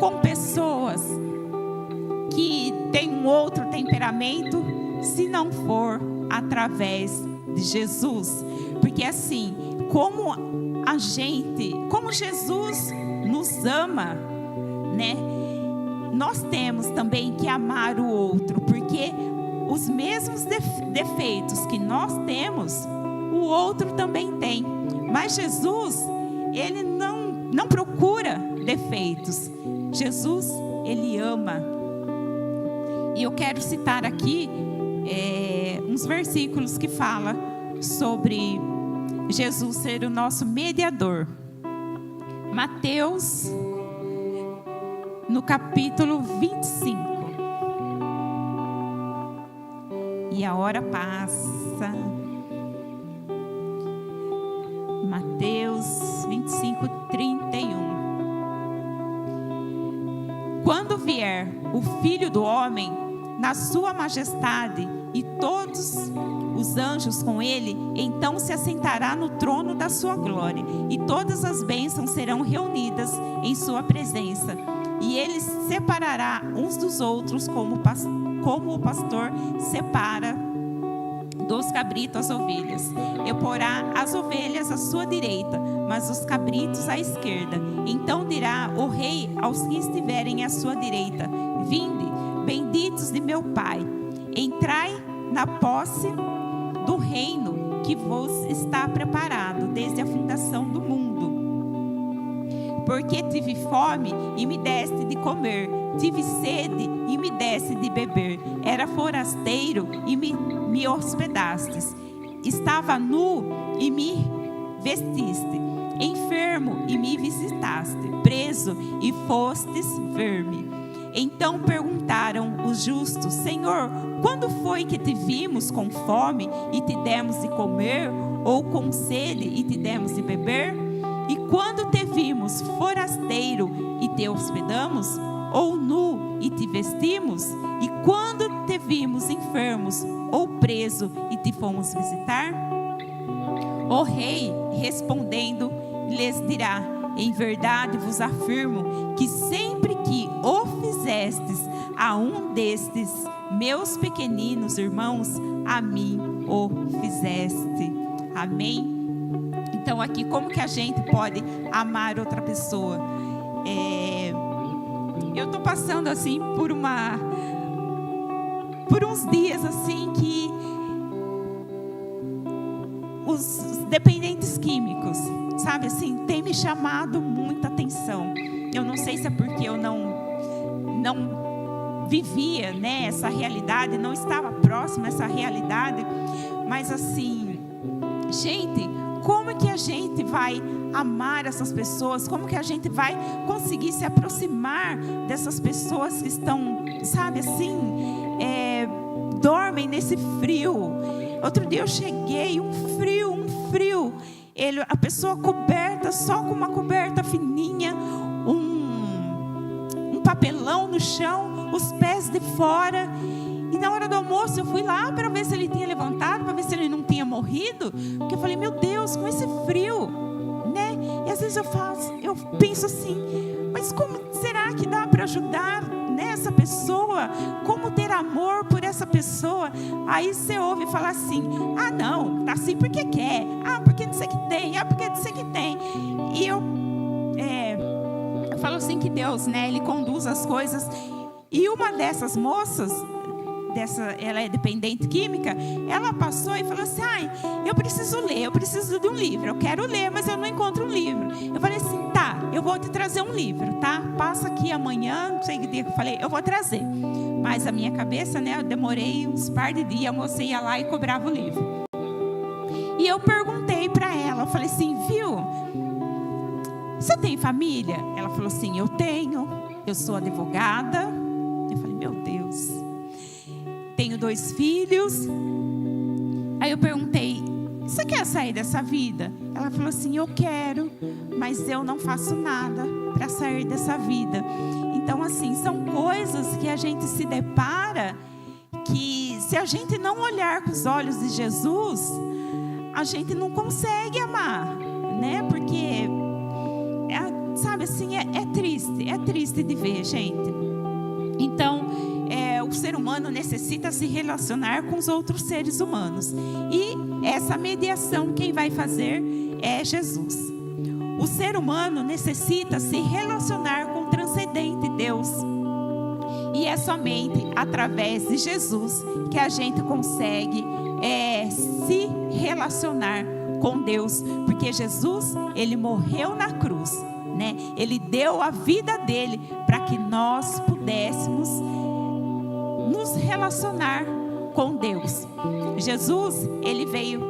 com pessoas que têm um outro temperamento, se não for através de Jesus? Porque assim, como Jesus nos ama, né? Nós temos também que amar o outro, porque os mesmos defeitos que nós temos, o outro também tem. Mas Jesus, ele não procura defeitos. Jesus, ele ama. E eu quero citar aqui uns versículos que falam sobre Jesus ser o nosso mediador. Mateus, no capítulo 25. E a hora passa. Mateus 25, 31. Quando vier o Filho do Homem, na sua majestade, e todos os anjos com ele, então se assentará no trono da sua glória, e todas as bênçãos serão reunidas em sua presença. E ele separará uns dos outros, como o pastor separa dos cabritos as ovelhas. E porá as ovelhas à sua direita, mas os cabritos à esquerda. Então dirá o rei aos que estiverem à sua direita: Vinde, benditos de meu Pai, entrai na posse do reino que vos está preparado desde a fundação do mundo. Porque tive fome e me deste de comer, tive sede e me deste de beber, era forasteiro e me hospedastes, estava nu e me vestiste, enfermo e me visitaste, preso e fostes ver-me. Então perguntaram os justos: Senhor, quando foi que te vimos com fome e te demos de comer, ou com sede e te demos de beber? E quando te vimos forasteiro e te hospedamos, ou nu e te vestimos? E quando te vimos enfermos ou preso e te fomos visitar? O rei, respondendo, lhes dirá: em verdade vos afirmo que sempre que o fizestes a um destes meus pequeninos irmãos, a mim o fizeste. Amém? Então aqui, como que a gente pode amar outra pessoa? Eu estou passando assim por uns dias assim que os dependentes químicos, sabe assim, tem me chamado muita atenção. Eu não sei se é porque eu não vivia, né, essa realidade, não estava próxima a essa realidade, mas assim, gente, como que a gente vai amar essas pessoas? Como que a gente vai conseguir se aproximar dessas pessoas que estão, sabe assim, dormem nesse frio? Outro dia eu cheguei, um frio, a pessoa coberta, só com uma coberta fininha, um papelão no chão, os pés de fora. E na hora do almoço eu fui lá para ver se ele tinha levantado, para ver se ele não tinha morrido, porque eu falei, meu Deus, com esse frio, né? E às vezes eu penso assim, mas como será que dá para ajudar, né, essa pessoa? Como ter amor por essa pessoa? Aí você ouve falar assim: ah, não, tá assim porque quer, ah, porque não sei o que tem, ah, porque não sei o que tem. E eu falo assim que Deus, né, Ele conduz as coisas. E uma dessas moças, ela é dependente química, ela passou e falou assim: ai, eu preciso ler, eu preciso de um livro, eu quero ler, mas eu não encontro um livro. Eu falei assim: tá, eu vou te trazer um livro, tá? Passa aqui amanhã, não sei que dia que eu falei, eu vou trazer. Mas a minha cabeça, né, eu demorei uns par de dias, a moça ia lá e cobrava o livro. E eu perguntei para ela, eu falei assim: viu, você tem família? Ela falou assim: eu tenho, eu sou advogada. Eu falei: meu Deus, tenho 2 filhos. Aí eu perguntei: você quer sair dessa vida? Ela falou assim: eu quero, mas eu não faço nada para sair dessa vida. Então assim, são coisas que a gente se depara, que se a gente não olhar com os olhos de Jesus, a gente não consegue amar, né? Porque sabe assim, é triste de ver, gente. Então o ser humano necessita se relacionar com os outros seres humanos. E essa mediação quem vai fazer é Jesus. O ser humano necessita se relacionar com o transcendente Deus. E é somente através de Jesus que a gente consegue se relacionar com Deus. Porque Jesus, Ele morreu na cruz, né? Ele deu a vida dele para que nós pudéssemos nos relacionar com Deus. Jesus, Ele veio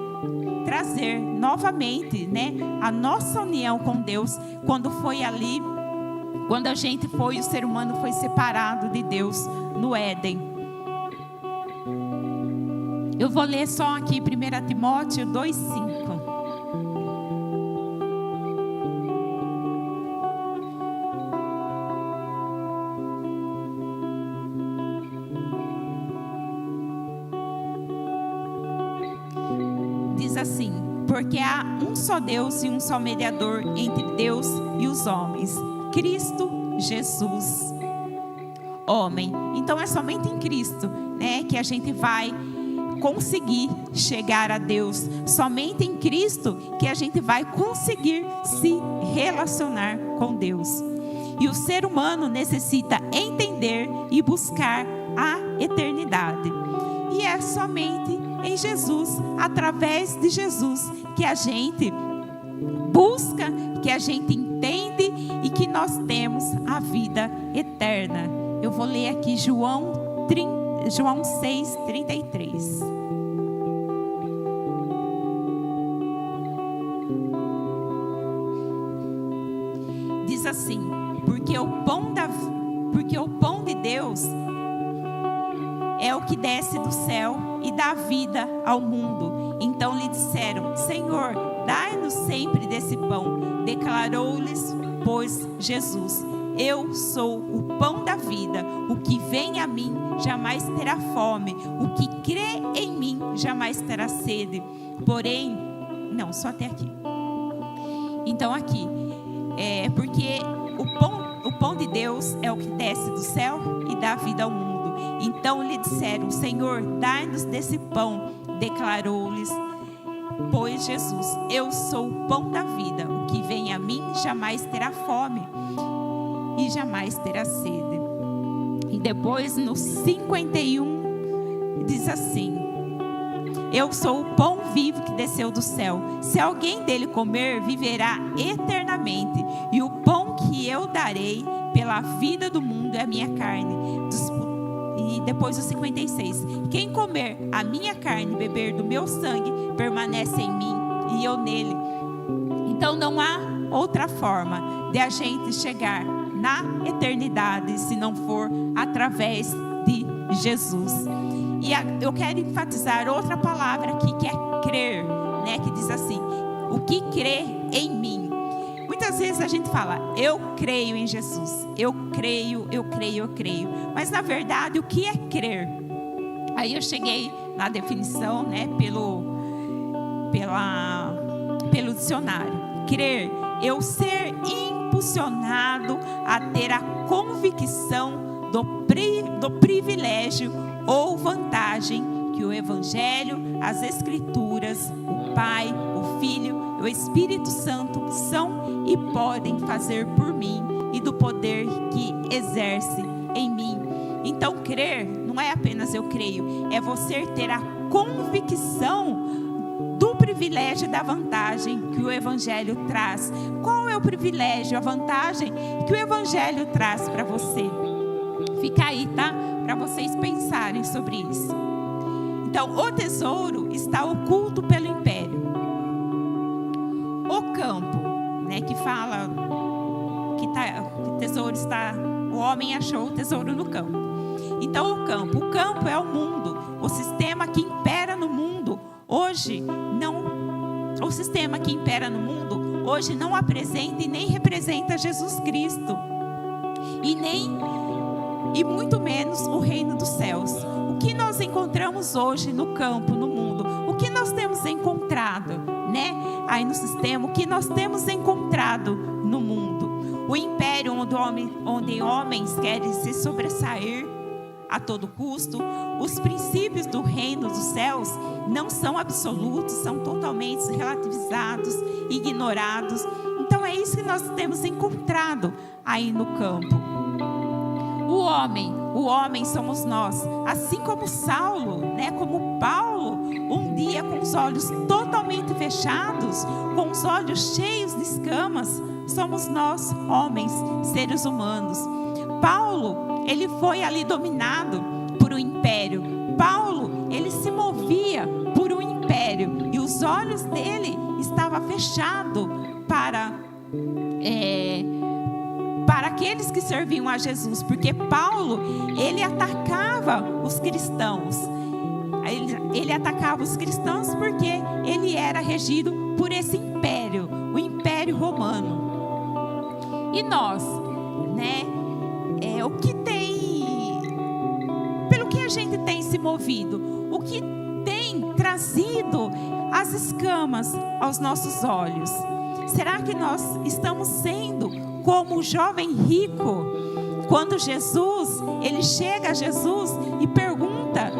trazer novamente, né, a nossa união com Deus, quando o ser humano foi separado de Deus no Éden. Eu vou ler só aqui 1 Timóteo 2:5. Diz assim: porque há um só Deus e um só mediador entre Deus e os homens, Cristo Jesus, homem. Então é somente em Cristo, né, que a gente vai conseguir chegar a Deus. Somente em Cristo que a gente vai conseguir se relacionar com Deus. E o ser humano necessita entender e buscar a eternidade. E é somente em Jesus, através de Jesus, que a gente busca, que a gente entende e que nós temos a vida eterna. Eu vou ler aqui João 6:33. Diz assim: porque o pão de Deus é o que desce do céu e dá vida ao mundo. Então lhe disseram: Senhor, dai-nos sempre desse pão. Declarou-lhes, pois, Jesus: eu sou o pão da vida. O que vem a mim jamais terá fome. O que crê em mim jamais terá sede. Porém, não, só até aqui. Então aqui, porque o pão de Deus é o que desce do céu e dá vida ao mundo. Então lhe disseram: Senhor, dai-nos desse pão. Declarou-lhes, pois, Jesus: eu sou o pão da vida. O que vem a mim jamais terá fome e jamais terá sede. E depois no 51 diz assim: eu sou o pão vivo que desceu do céu. Se alguém dele comer, viverá eternamente. E o pão que eu darei pela vida do mundo é a minha carne. E depois o 56: quem comer a minha carne e beber do meu sangue permanece em mim e eu nele. Então não há outra forma de a gente chegar na eternidade se não for através de Jesus. E eu quero enfatizar outra palavra aqui, que é crer, né? Que diz assim: o que crê em mim. Muitas vezes a gente fala: eu creio em Jesus, eu creio. Mas na verdade, o que é crer? Aí eu cheguei na definição, né? Pelo dicionário. Crer, eu ser impulsionado a ter a convicção do privilégio ou vantagem que o Evangelho, as Escrituras, o Pai, o Filho e o Espírito Santo são e podem fazer por mim e do poder que exerce em mim. Então, crer não é apenas eu creio, é você ter a convicção do privilégio e da vantagem que o Evangelho traz. Qual é o privilégio, a vantagem que o Evangelho traz para você? Fica aí, tá? Para vocês pensarem sobre isso. Então, o tesouro está oculto pelo império. O campo, né, que fala que o tesouro está, o homem achou o tesouro no campo. Então, o campo é o mundo, o sistema que impera no mundo hoje o sistema que impera no mundo hoje não apresenta e nem representa Jesus Cristo e muito menos o reino dos céus. O que nós encontramos hoje no campo, no mundo? O que nós temos encontrado, né? Aí no sistema, o que nós temos encontrado no mundo? O império onde homens querem se sobressair a todo custo. Os princípios do reino dos céus não são absolutos, são totalmente relativizados, ignorados. Então é isso que nós temos encontrado aí no campo. O homem somos nós, assim como Saulo, né, como Paulo, um dia com os olhos totalmente fechados, com os olhos cheios de escamas, somos nós, homens, seres humanos. Paulo, ele foi ali dominado por um império. Paulo, ele se movia por um império e os olhos dele estavam fechados para aqueles que serviam a Jesus, porque Paulo, ele atacava os cristãos. Ele atacava os cristãos porque ele era regido por esse império, o Império Romano. E nós, né? O que tem, pelo que a gente tem se movido, o que tem trazido as escamas aos nossos olhos? Será que nós estamos sendo como o jovem rico, quando ele chega a Jesus e pergunta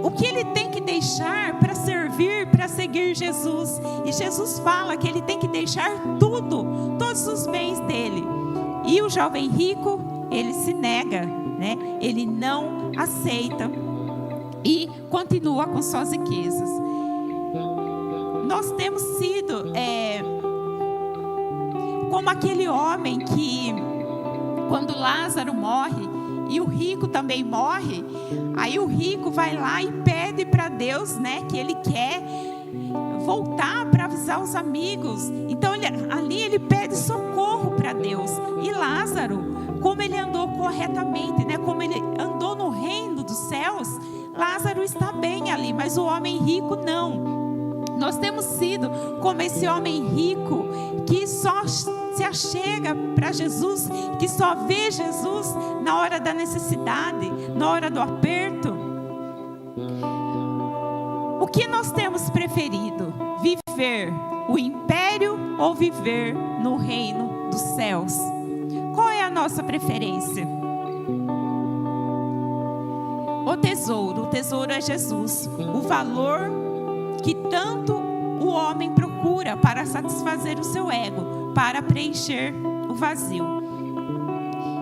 o que ele tem que deixar para servir, para seguir Jesus? E Jesus fala que ele tem que deixar tudo, todos os bens dele, E o jovem rico, ele se nega, né? Ele não aceita e continua com suas riquezas. Nós temos sido como aquele homem que, quando Lázaro morre e o rico também morre, aí o rico vai lá e pede para Deus, né, que ele quer voltar para avisar os amigos. Então ali ele pede socorro para Deus. E Lázaro, como ele andou corretamente, né, como ele andou no reino dos céus, Lázaro está bem ali, mas o homem rico não. Nós temos sido como esse homem rico que só se achega para Jesus, que só vê Jesus na hora da necessidade, na hora do aperto. O que nós temos preferido? Viver o império ou viver no reino dos céus? Qual é a nossa preferência? O tesouro é Jesus, o valor que tanto o homem procura para satisfazer o seu ego, para preencher o vazio.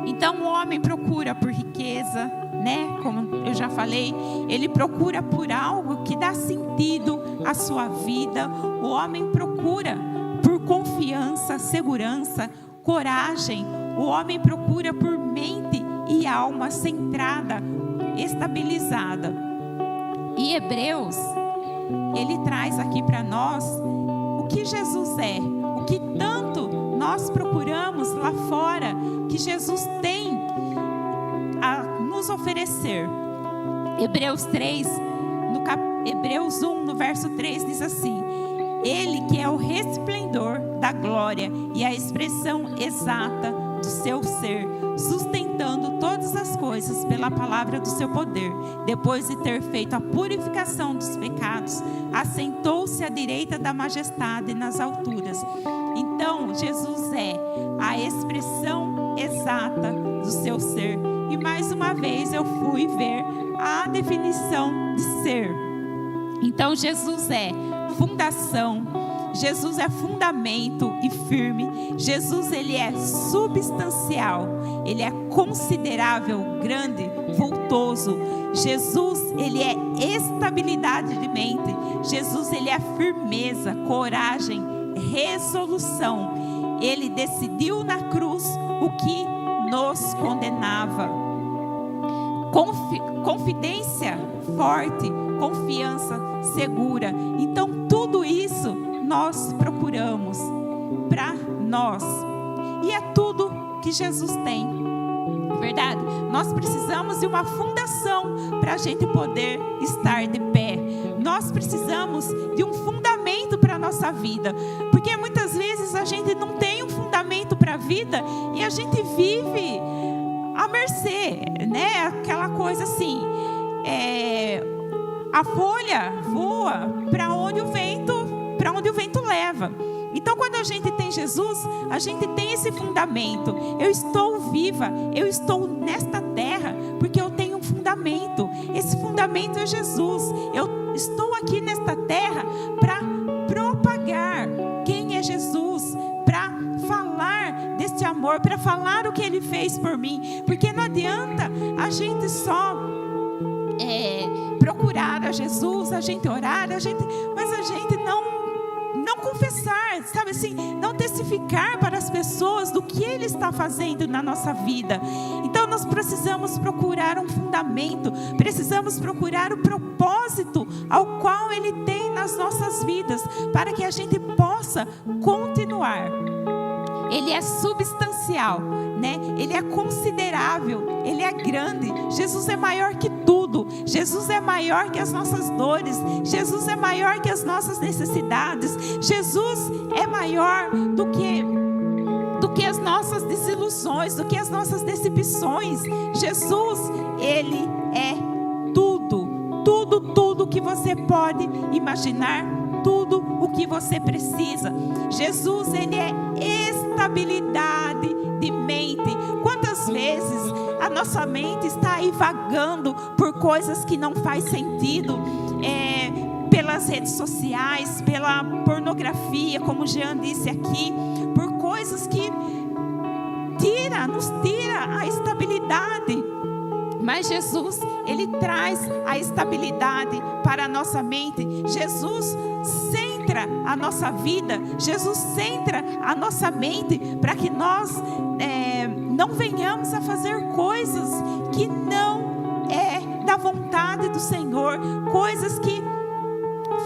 Então o homem procura por riqueza, né? Como eu já falei, ele procura por algo que dá sentido à sua vida. O homem procura por confiança, segurança, coragem. O homem procura por mente e alma centrada, estabilizada. E Hebreus, ele traz aqui para nós o que Jesus é, o que tanto nós procuramos lá fora, que Jesus tem a nos oferecer. Hebreus 1, no verso 3, diz assim: Ele que é o resplendor da glória e a expressão exata do seu ser, sustentando todas as coisas pela palavra do seu poder, depois de ter feito a purificação dos pecados, assentou-se à direita da majestade nas alturas. Então, Jesus é a expressão exata do seu ser. E mais uma vez eu fui ver a definição de ser. Então, Jesus é fundação, Jesus é fundamento e firme. Jesus, ele é substancial, ele é considerável, grande, vultoso. Jesus, ele é estabilidade de mente. Jesus, ele é firmeza, coragem, resolução. Ele decidiu na cruz o que nos condenava. Confidência forte, confiança segura. Então tudo isso nós procuramos para nós, e é tudo que Jesus tem, verdade? Nós precisamos de uma fundação para a gente poder estar de pé. Nós precisamos de um fundamento para a nossa vida, porque muitas vezes a gente não tem um fundamento para a vida e a gente vive à mercê, né? Aquela coisa assim, a folha voa para onde o vento leva. Então, quando a gente tem Jesus, a gente tem esse fundamento. Eu estou viva, eu estou nesta terra porque eu tenho um fundamento. Esse fundamento é Jesus. Eu estou aqui nesta terra para propagar quem é Jesus, para falar deste amor, para falar o que Ele fez por mim. Porque não adianta a gente só procurar a Jesus, a gente orar, mas a gente não confessar, sabe assim, não testificar para as pessoas do que Ele está fazendo na nossa vida. Então nós precisamos procurar um fundamento, precisamos procurar o propósito ao qual Ele tem nas nossas vidas, para que a gente possa continuar. Ele é substancial, né? Ele é considerável, Ele é grande. Jesus é maior que tudo. Jesus é maior que as nossas dores. Jesus é maior que as nossas necessidades. Jesus é maior do que as nossas desilusões, do que as nossas decepções. Jesus, Ele é tudo que você pode imaginar, tudo o que você precisa. Jesus, Ele é estabilidade de mente. Quantas vezes a nossa mente está aí vagando por coisas que não faz sentido, pelas redes sociais, pela pornografia, como o Jean disse aqui, por coisas que nos tira a estabilidade. Mas Jesus, Ele traz a estabilidade para a nossa mente. Jesus centra a nossa vida. Jesus centra a nossa mente para que nós não venhamos a fazer coisas que não é da vontade do Senhor, coisas que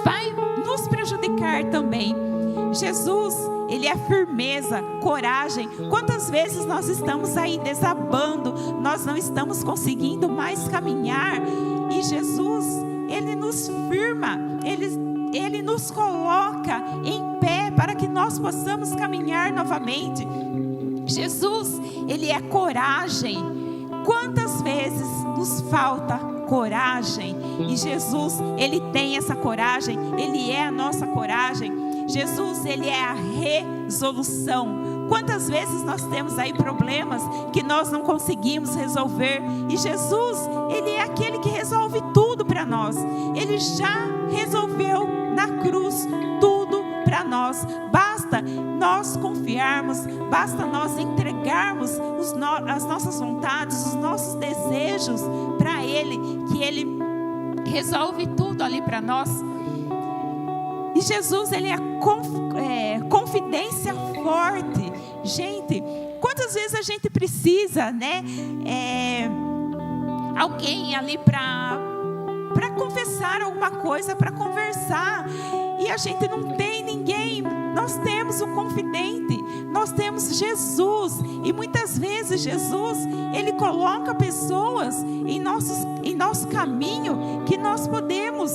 vai nos prejudicar também. Jesus, Ele é firmeza, coragem. Quantas vezes nós estamos aí desabando, nós não estamos conseguindo mais caminhar, e Jesus, Ele nos firma, Ele nos coloca em pé para que nós possamos caminhar novamente. Jesus, Ele é coragem. Quantas vezes nos falta coragem? E Jesus, Ele tem essa coragem, Ele é a nossa coragem. Jesus, Ele é a resolução. Quantas vezes nós temos aí problemas que nós não conseguimos resolver, e Jesus, Ele é aquele que resolve tudo para nós. Ele já resolveu na cruz tudo para nós. Basta nós confiarmos, basta nós entregarmos as nossas vontades, os nossos desejos para Ele, que Ele resolve tudo ali para nós. E Jesus, Ele é confidência forte. Gente, quantas vezes a gente precisa, né? Alguém ali para confessar alguma coisa, para conversar, e a gente não tem ninguém. Nós temos um confidente, nós temos Jesus, e muitas vezes Jesus, Ele coloca pessoas em nosso caminho, que nós podemos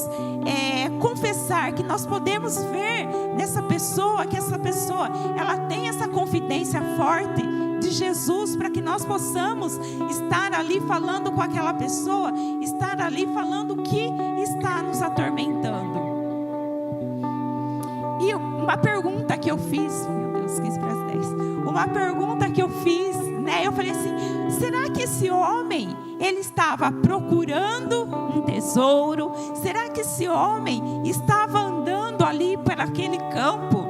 confessar, que nós podemos ver nessa pessoa, que essa pessoa, ela tem essa confidência forte de Jesus, para que nós possamos estar ali falando com aquela pessoa, estar ali falando o que está nos atormentando. E uma pergunta que eu fiz, meu Deus, 15 para as 10. Uma pergunta que eu fiz, né? Eu falei assim: será que esse homem, ele estava procurando um tesouro? Será que esse homem estava andando ali por aquele campo?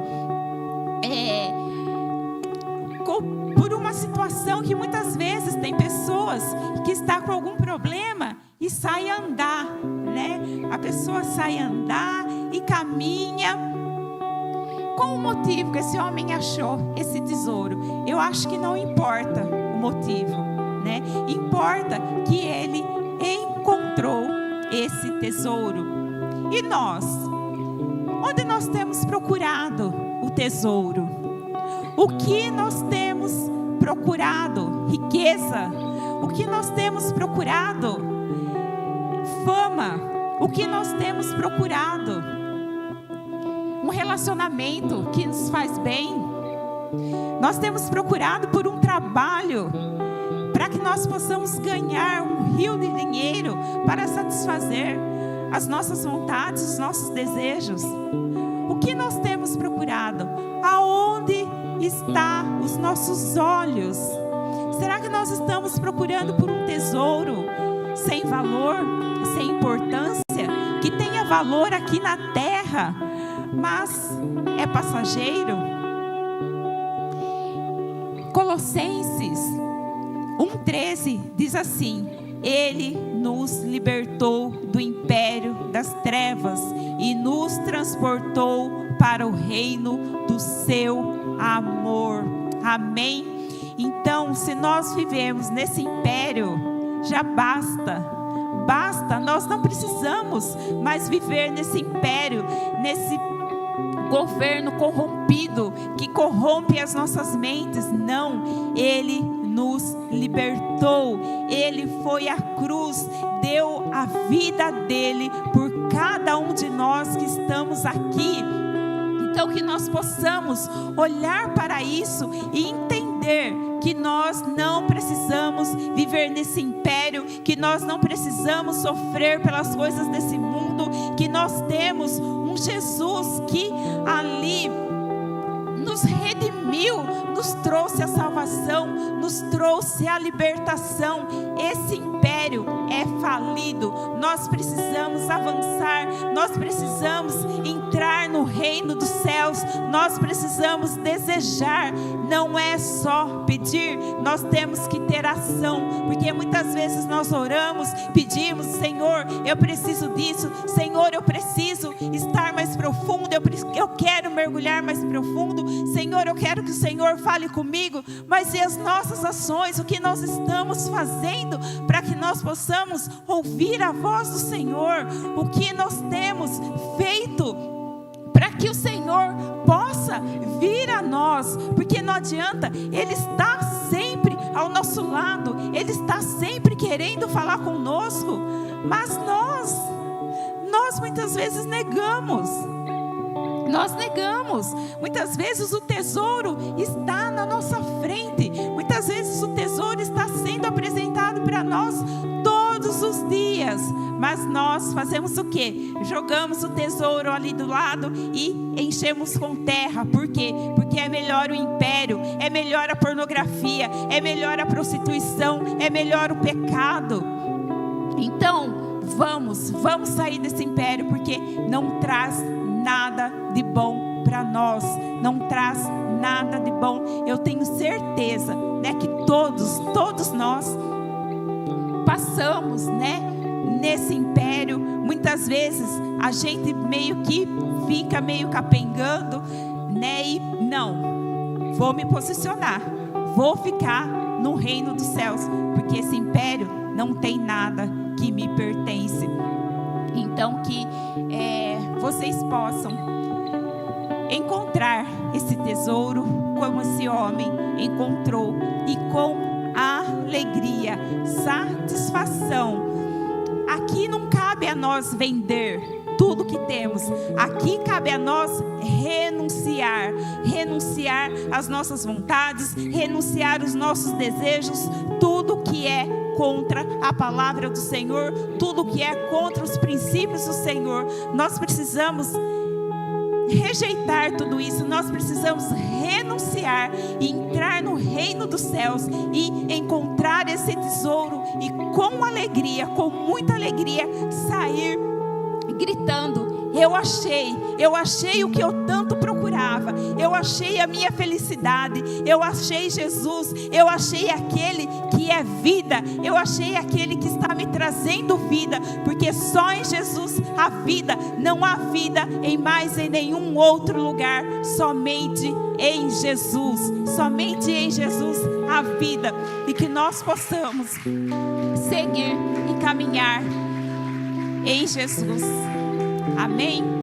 Por uma situação que muitas vezes tem pessoas que estão com algum problema e saem a andar, né? A pessoa sai a andar e caminha. Qual o motivo que esse homem achou esse tesouro? Eu acho que não importa o motivo, né? Importa que ele encontrou esse tesouro. E nós? Onde nós temos procurado o tesouro? O que nós temos procurado? Riqueza? O que nós temos procurado? Fama? O que nós temos procurado? Um relacionamento que nos faz bem? Nós temos procurado por um trabalho para que nós possamos ganhar um rio de dinheiro para satisfazer as nossas vontades, os nossos desejos. O que nós temos procurado? Aonde estão os nossos olhos? Será que nós estamos procurando por um tesouro sem valor, sem importância, que tenha valor aqui na terra, mas é passageiro? Colossenses 1,13 diz assim: Ele nos libertou do império das trevas e nos transportou para o reino do seu amor. Amém? Então, se nós vivemos nesse império, já basta. Nós não precisamos mais viver nesse império, nesse governo corrompido, que corrompe as nossas mentes. Não, Ele nos libertou. Ele foi à cruz, deu a vida dele por cada um de nós que estamos aqui. Então, que nós possamos olhar para isso e entender que nós não precisamos viver nesse império, que nós não precisamos sofrer pelas coisas desse mundo, que nós temos um Jesus que ali nos redimiu, nos trouxe a salvação, nos trouxe a libertação. Esse império é falido. Nós precisamos avançar, nós precisamos entrar no reino dos céus, nós precisamos desejar. Não é só pedir, nós temos que ter ação, porque muitas vezes nós oramos, pedimos: Senhor, eu preciso disso, Senhor, eu preciso estar mais profundo, eu quero mergulhar mais profundo, Senhor, eu quero que o Senhor fale comigo. Mas e as nossas ações, o que nós estamos fazendo para que nós possamos ouvir a voz do Senhor? O que nós temos feito para que o Senhor possa vir a nós? Porque não adianta, Ele está sempre ao nosso lado, Ele está sempre querendo falar conosco, mas nós muitas vezes negamos. Nós negamos. Muitas vezes o tesouro está na nossa frente. Muitas vezes o tesouro está sendo apresentado para nós todos os dias. Mas nós fazemos o quê? Jogamos o tesouro ali do lado e enchemos com terra. Por quê? Porque é melhor o império, é melhor a pornografia, é melhor a prostituição, é melhor o pecado. Então, vamos sair desse império, porque não traz nada de bom para nós, não traz nada de bom. Eu tenho certeza, né, que todos nós passamos, né, nesse império. Muitas vezes a gente meio que fica meio capengando, né, e não, vou me posicionar, vou ficar no reino dos céus, porque esse império não tem nada que me pertence. Então que vocês possam encontrar esse tesouro como esse homem encontrou, e com alegria, satisfação. Aqui não cabe a nós vender tudo que temos, aqui cabe a nós renunciar às nossas vontades, renunciar os nossos desejos, tudo que é contra a palavra do Senhor, tudo que é contra os princípios do Senhor. Nós precisamos rejeitar tudo isso, nós precisamos renunciar e entrar no reino dos céus e encontrar esse tesouro, e com alegria, com muita alegria, sair gritando: eu achei o que eu tanto procurava, eu achei a minha felicidade, eu achei Jesus, eu achei aquele que é vida, eu achei aquele que está me trazendo vida, porque só em Jesus há vida, não há vida em nenhum outro lugar, somente em Jesus há vida, e que nós possamos seguir e caminhar em Jesus. Amém?